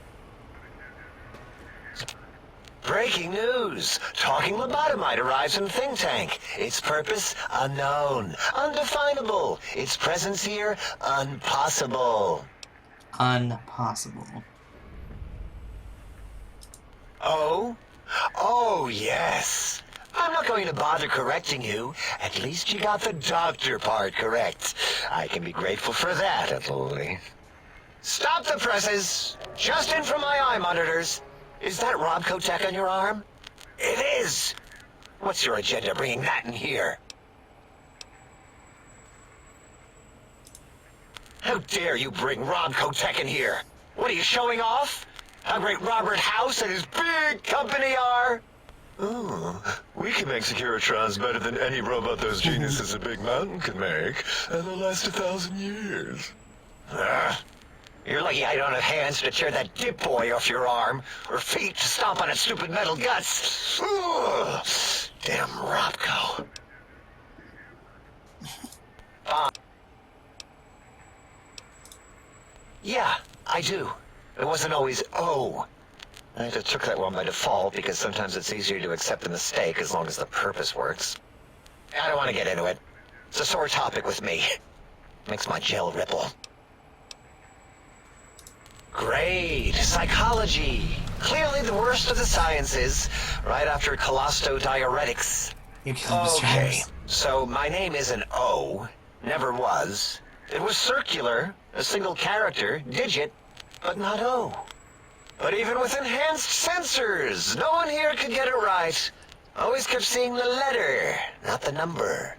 Breaking news! Talking Lobotomite arrives in Think Tank. Its purpose, unknown. Undefinable. Its presence here, impossible. Unpossible. Oh? Oh, yes. I'm not going to bother correcting you. At least you got the doctor part correct. I can be grateful for that, at least. Stop the presses! Just in from my eye monitors. Is that Rob Kotek on your arm? It is! What's your agenda bringing that in here? How dare you bring Rob Kotek in here? What are you showing off? How great Robert House and his big company are? Oh, we can make Securitrons better than any robot those geniuses at Big Mountain can make, and they'll last 1,000 years. You're lucky I don't have hands to tear that dip boy off your arm, or feet to stomp on its stupid metal guts. Ugh. Damn Robco. Yeah, I do. It wasn't always O. I just took that one by default because sometimes it's easier to accept the mistake as long as the purpose works. I don't want to get into it. It's a sore topic with me. Makes my gel ripple. Great. Psychology. Clearly the worst of the sciences, right after colostodiuretics. You killed Mr. Okay, Harris. so my name is an O. Never was. It was circular, a single character, digit, but not O. But even with enhanced sensors, no one here could get it right. Always kept seeing the letter, not the number.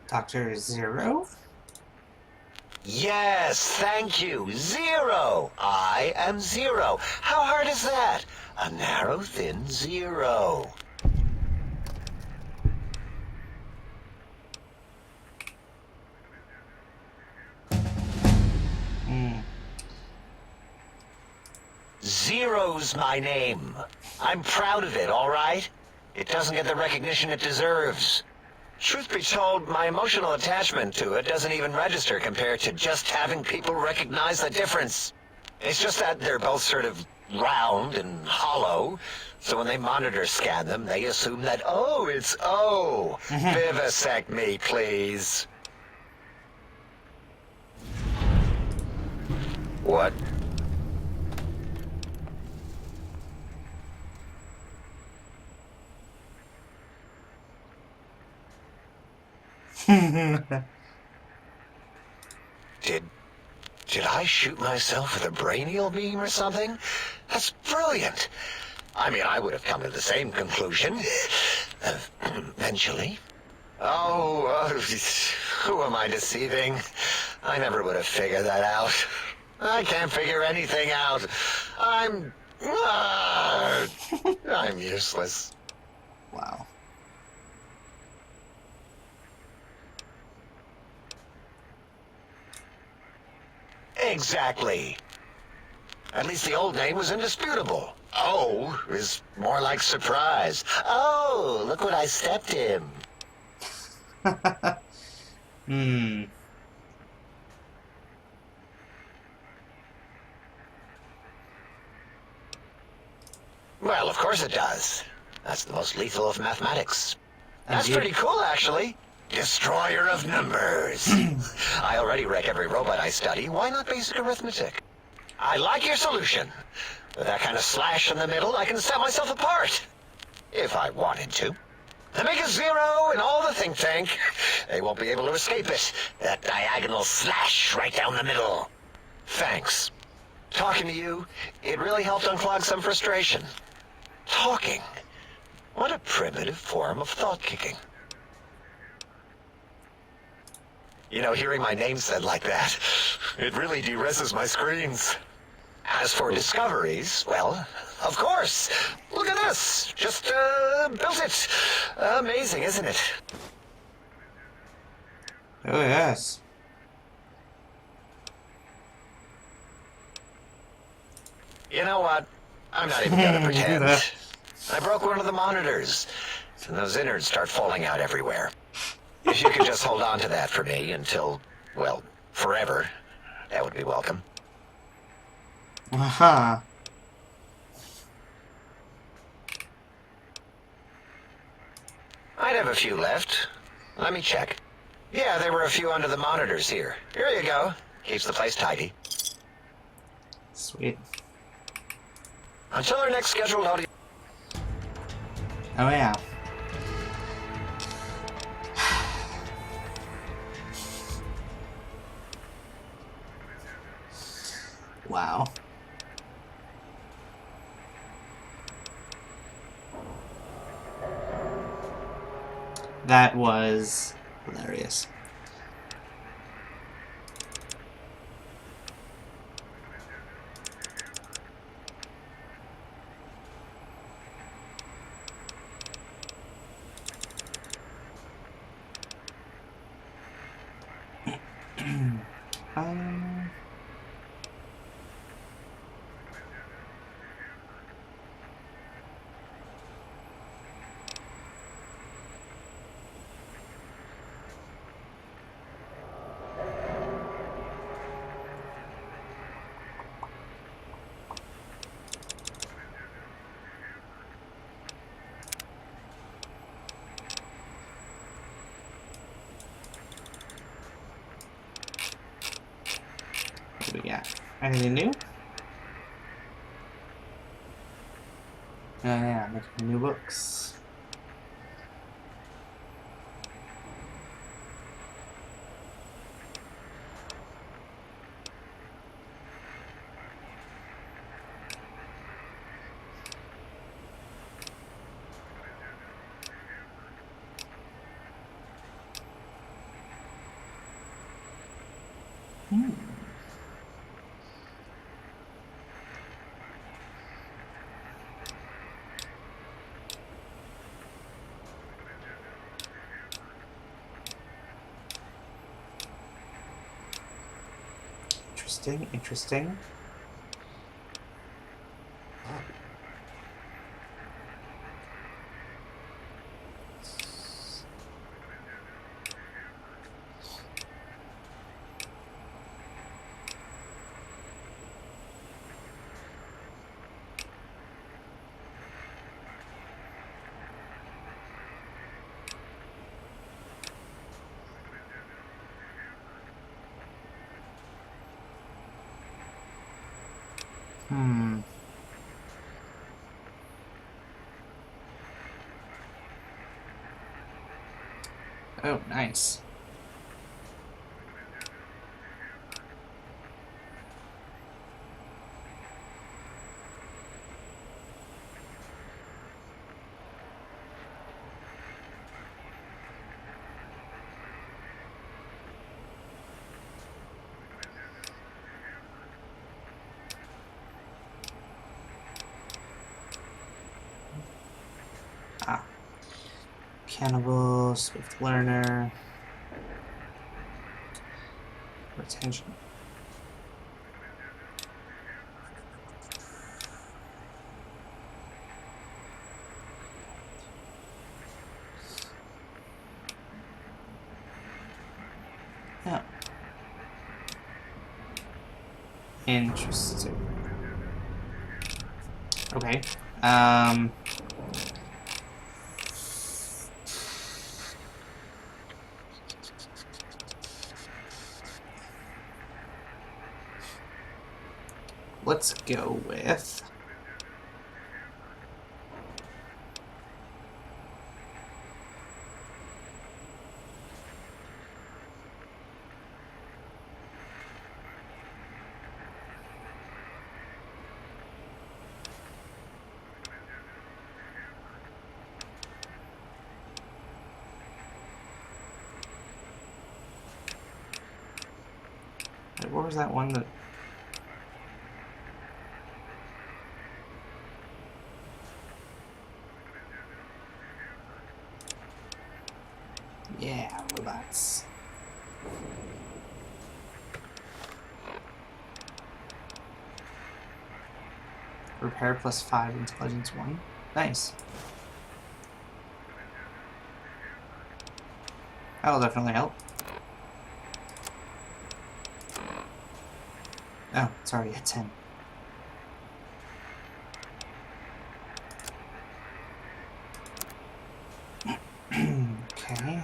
Dr. Zero? Yes, thank you. 0. I am 0. How hard is that? A narrow, thin 0. Zero's my name. I'm proud of it, all right? It doesn't get the recognition it deserves. Truth be told, my emotional attachment to it doesn't even register compared to just having people recognize the difference. It's just that they're both sort of round and hollow, so when they monitor scan them, they assume that, oh, it's O. Vivisect me, please. What? Did I shoot myself with a brainial beam or something? That's brilliant. I mean, I would have come to the same conclusion. Eventually. Oh, who am I deceiving? I never would have figured that out. I can't figure anything out. I'm useless. Wow. Exactly. At least the old name was indisputable. Oh is more like surprise. Oh, look what I stepped in. Well, of course it does. That's the most lethal of mathematics. That's pretty cool, actually. Destroyer of numbers. I already wreck every robot I study. Why not basic arithmetic? I like your solution. With that kind of slash in the middle, I can set myself apart. If I wanted to. The biggest zero in all the think tank. They won't be able to escape it. That diagonal slash right down the middle. Thanks. Talking to you, it really helped unclog some frustration. Talking. What a primitive form of thought kicking. You know, hearing my name said like that, it really de-reses my screens. As for discoveries, well, of course. Look at this. Just, built it. Amazing, isn't it? Oh, yes. You know what? I'm not even gonna pretend. I broke one of the monitors, and those innards start falling out everywhere. If you could just hold on to that for me until, well, forever, that would be welcome. Aha. I'd have a few left. Let me check. Yeah, there were a few under the monitors here. Here you go. Keeps the place tidy. Sweet. Until our next scheduled audio. Oh, yeah. Wow. That was hilarious. um... What do we got? Anything new? Oh yeah, making new books. Interesting, interesting. Oh, nice. Cannibal, Swift Learner, retention. Yeah. Interesting. Okay. let's go with... Wait, what was that one that... Yeah, robots. Repair plus 5, intelligence 1. Nice. That'll definitely help. Oh, sorry, at 10. Okay.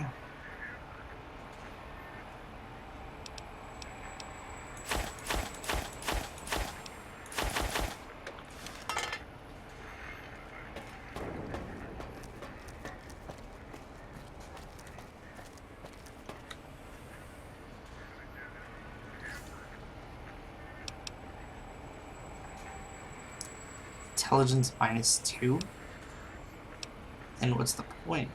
Intelligence -2? And what's the point?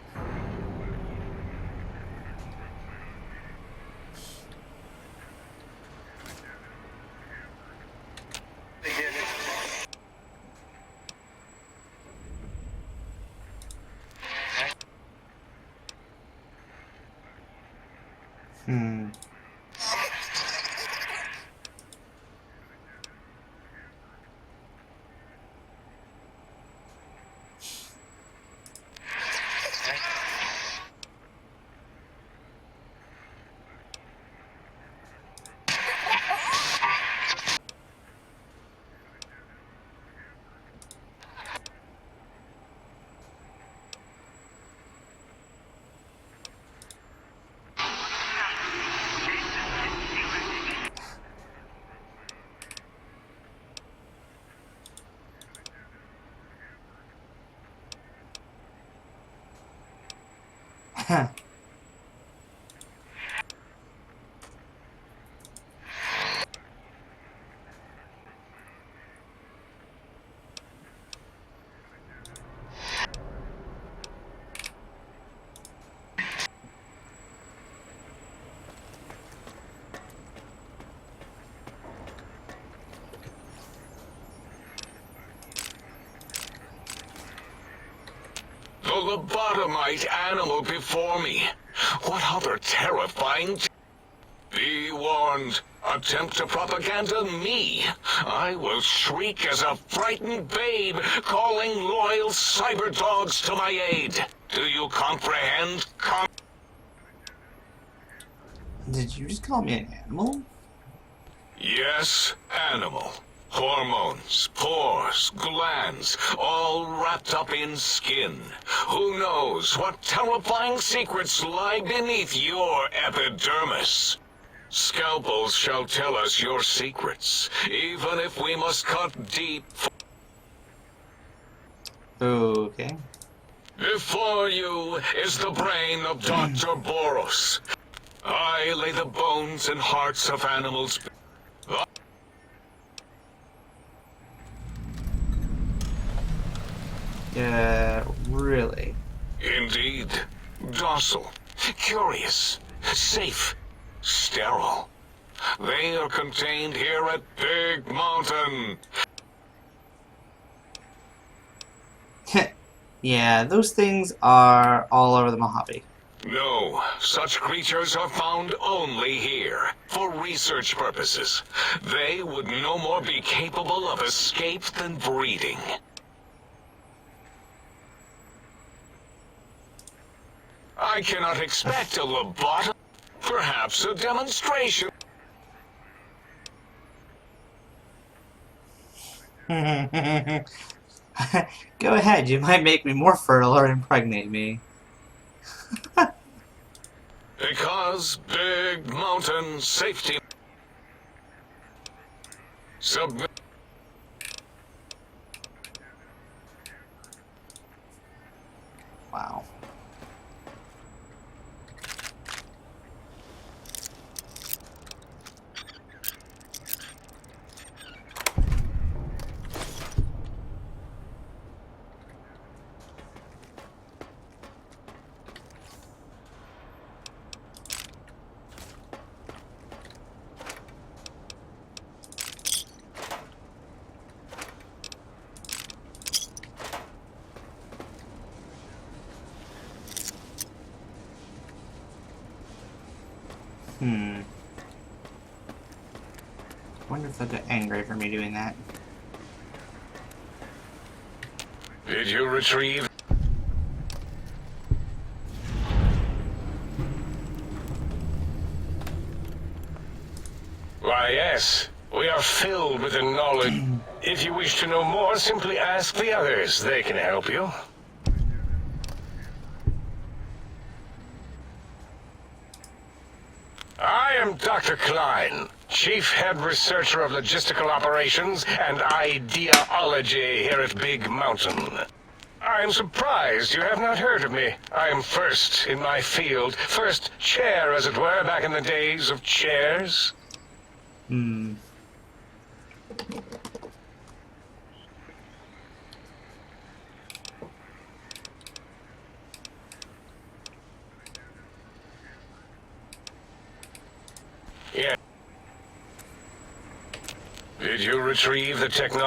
Huh. The lobotomite animal before me. What other terrifying... Be warned. Attempt to propaganda me. I will shriek as a frightened babe, calling loyal cyber dogs to my aid. Do you comprehend? Did you just call me an animal? Yes, animal. Hormones, pores, glands, all wrapped up in skin. Who knows what terrifying secrets lie beneath your epidermis? Scalpels shall tell us your secrets, even if we must cut deep. Okay. Before you is the brain of Dr. Boros. I lay the bones and hearts of animals. Really? Indeed. Docile, curious, safe, sterile. They are contained here at Big Mountain. Yeah, those things are all over the Mojave. No, such creatures are found only here, for research purposes. They would no more be capable of escape than breeding. I cannot expect a lobotomy. Perhaps a demonstration. Go ahead, you might make me more fertile or impregnate me. Because Big Mountain Safety... Submit... Wonder if they'll get angry for me doing that. Did you retrieve? Why, yes. We are filled with the knowledge. If you wish to know more, simply ask the others. They can help you. I am Dr. Klein, Chief Head Researcher of Logistical Operations and Ideology here at Big Mountain. I am surprised you have not heard of me. I am first in my field, first chair, as it were, back in the days of chairs. Yeah. Did you retrieve the techno...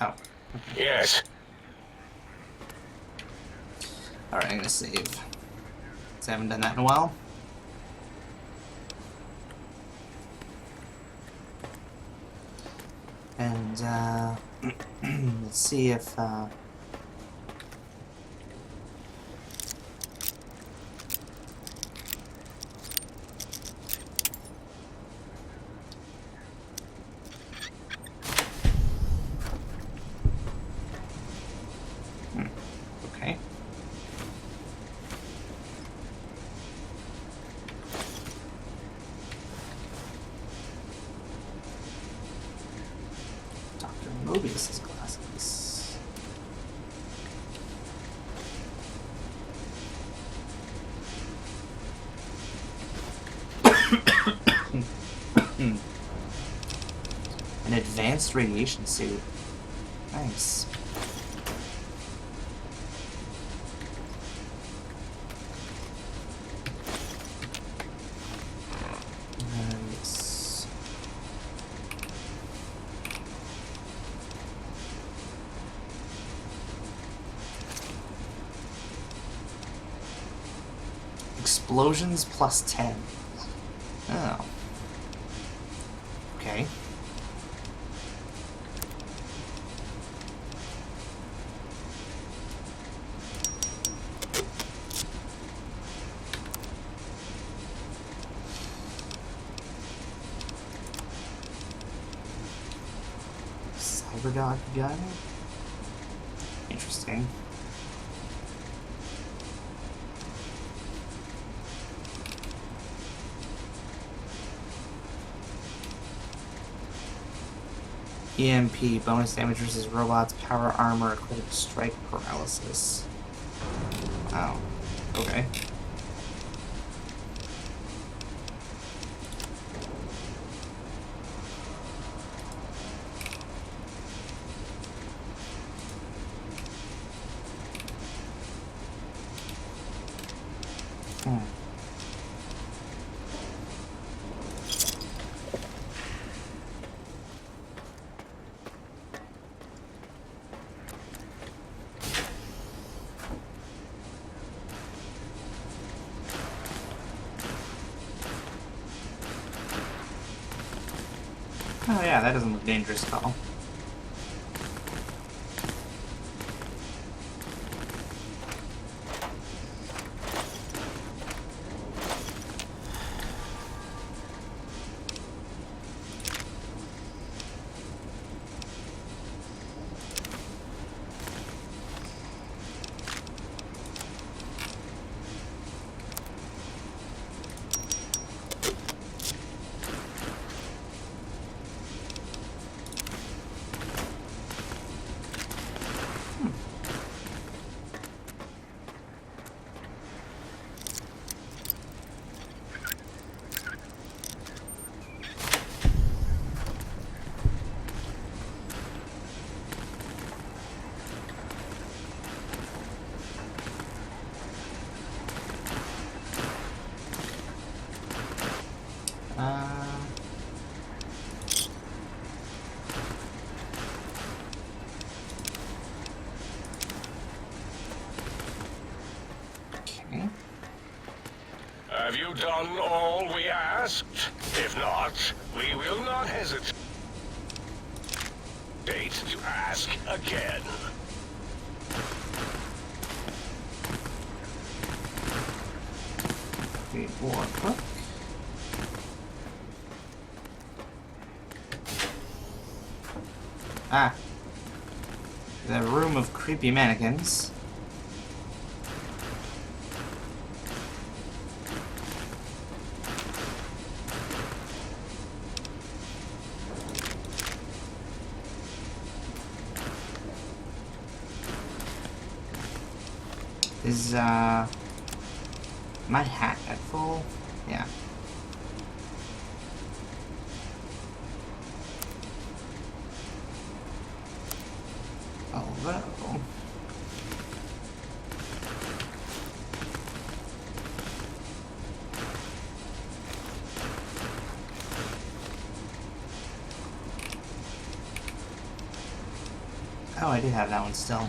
Oh. Yes. Alright, I'm gonna save. 'Cause I haven't done that in a while. And, let's see if, okay. Dr. Mobius's glasses. An advanced radiation suit. Nice. Nice. Explosions plus 10. Oh. Okay. Cyberdog gun? Interesting. EMP, bonus damage versus robots, power armor, critical strike, paralysis. Oh, okay. Oh yeah, that doesn't look dangerous at all. Have you done all we asked? If not, we will not hesitate to ask again. Reward book. Ah. The room of creepy mannequins. Is, my hat at full? Yeah. Although... Oh, I did have that one still.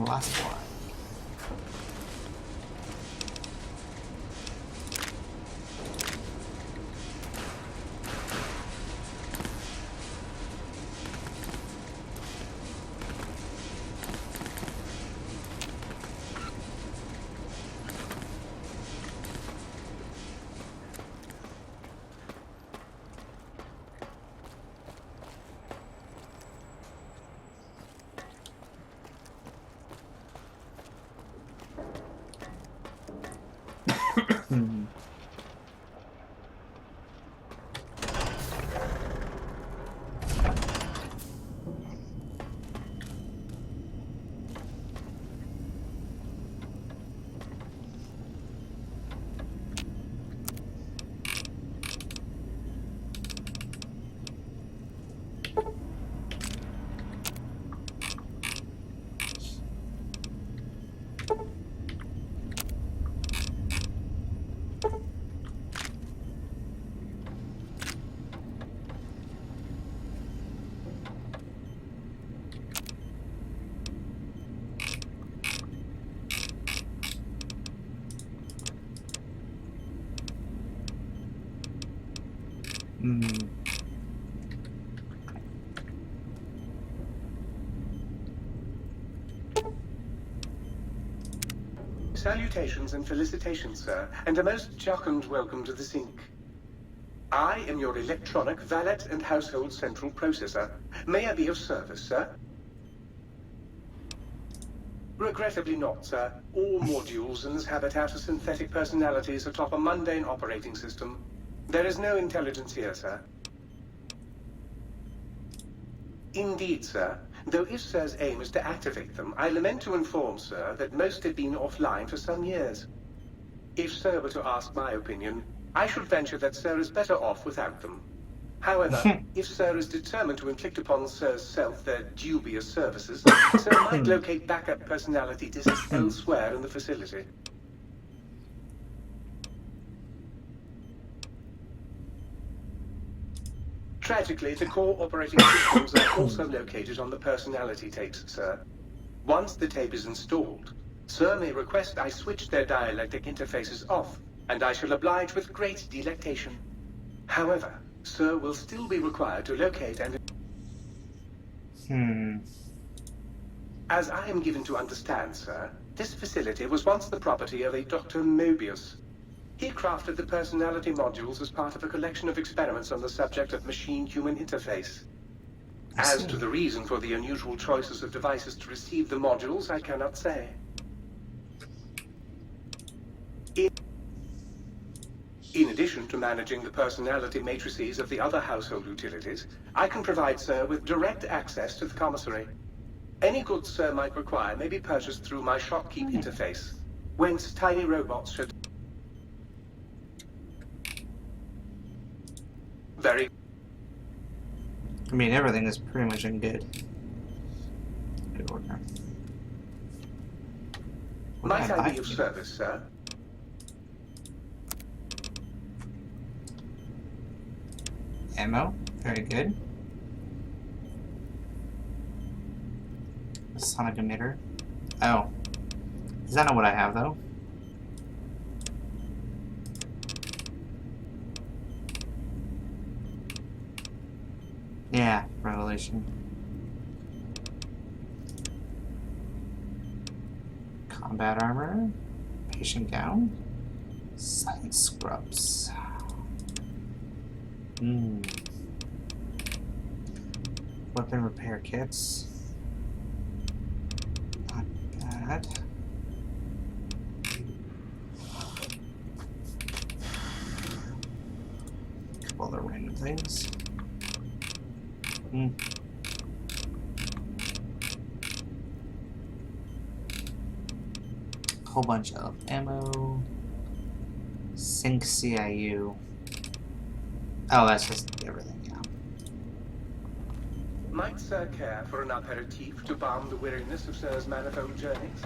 Last one. Salutations and felicitations, sir, and a most jocund welcome to the Sink. I am your electronic valet and household central processor. May I be of service, sir? Regrettably not, sir. All modules in this habitat are synthetic personalities atop a mundane operating system. There is no intelligence here, sir. Indeed, sir. Though if Sir's aim is to activate them, I lament to inform, sir, that most have been offline for some years. If Sir were to ask my opinion, I should venture that Sir is better off without them. However, if Sir is determined to inflict upon Sir's self their dubious services, Sir might locate backup personality discs elsewhere in the facility. Tragically, the core operating systems are also located on the personality tapes, sir. Once the tape is installed, Sir may request I switch their dialectic interfaces off, and I shall oblige with great delectation. However, Sir will still be required to locate and... As I am given to understand, sir, this facility was once the property of a Dr. Mobius. He crafted the personality modules as part of a collection of experiments on the subject of machine-human interface. As to the reason for the unusual choices of devices to receive the modules, I cannot say. In addition to managing the personality matrices of the other household utilities, I can provide Sir with direct access to the commissary. Any goods Sir might require may be purchased through my shopkeep interface. whence tiny robots should... Very... I mean, everything is pretty much in good order. What Might did I I buy be of for you? service, sir? Ammo, very good. A sonic emitter. Oh. Is that not what I have, though? Yeah, Revelation. Combat armor. Patient gown. Science scrubs. Weapon repair kits. Not bad. Couple other random things. Whole bunch of ammo. Sync CIU. Oh, that's just everything, yeah. Might sir care for an aperitif to balm the weariness of sir's manifold journeys?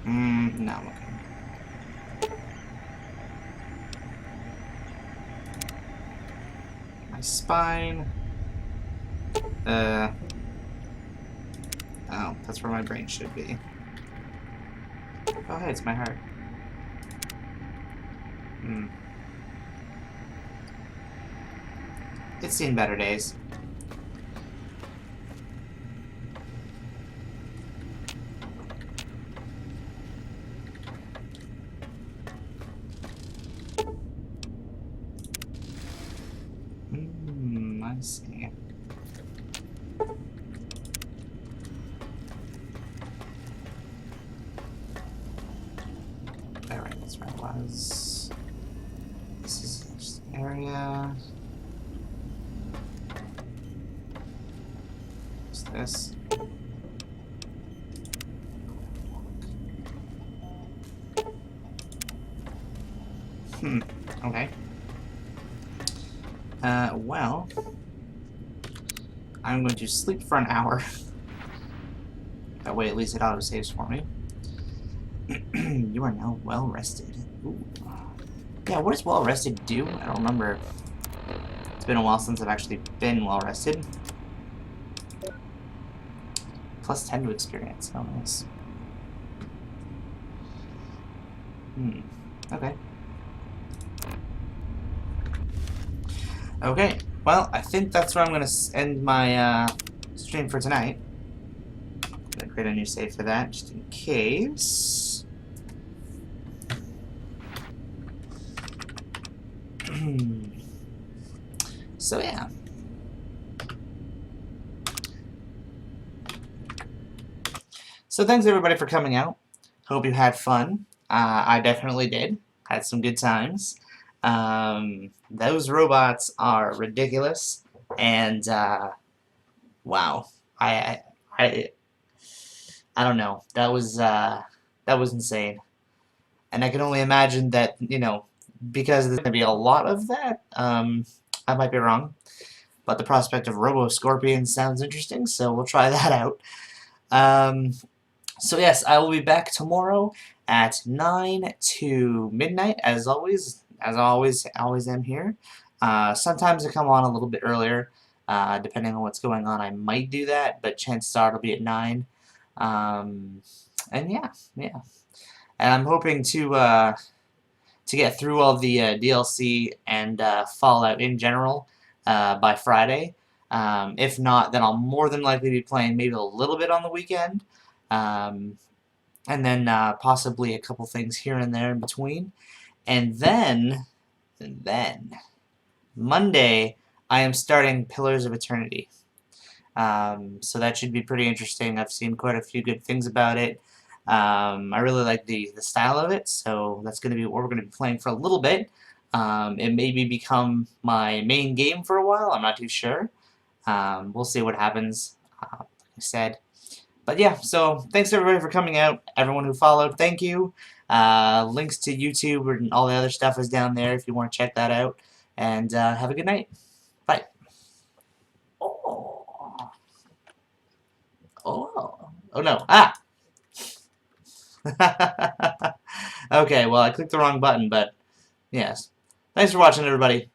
No, I'm okay. My spine. Oh, that's where my brain should be. Oh, hey, it's my heart. It's seen better days. I see. Alright, that's where I was. This is just the area. What's this? Okay. Well, I'm going to sleep for an hour. That way at least it auto-saves for me. You are now well rested. Ooh. Yeah, what does well rested do? I don't remember. It's been a while since I've actually been well rested. Plus 10 to experience. Oh, nice. Okay. Okay, well, I think that's where I'm going to end my stream for tonight. I'm going to create a new save for that, just in case. So, yeah. So, thanks everybody for coming out. Hope you had fun. I definitely did. Had some good times. Those robots are ridiculous, and wow, I don't know. That was insane, and I can only imagine that, you know, because there's gonna be a lot of that. I might be wrong, but the prospect of Robo Scorpions sounds interesting, so we'll try that out. So yes, I will be back tomorrow at 9 to midnight, as always. As always am here. Sometimes I come on a little bit earlier, depending on what's going on. I might do that, but chances are it'll be at 9. And yeah. And I'm hoping to get through all the DLC and Fallout in general by Friday. If not, then I'll more than likely be playing maybe a little bit on the weekend, and then possibly a couple things here and there in between. And then, Monday, I am starting Pillars of Eternity. So that should be pretty interesting. I've seen quite a few good things about it. I really like the style of it, so that's going to be what we're going to be playing for a little bit. It maybe become my main game for a while. I'm not too sure. We'll see what happens. Like I said, But yeah, so thanks everybody for coming out. Everyone who followed, thank you. Links to YouTube and all the other stuff is down there if you want to check that out. And have a good night. Bye. Oh. Oh. Oh no. Ah! Okay, well, I clicked the wrong button, but yes. Thanks for watching, everybody.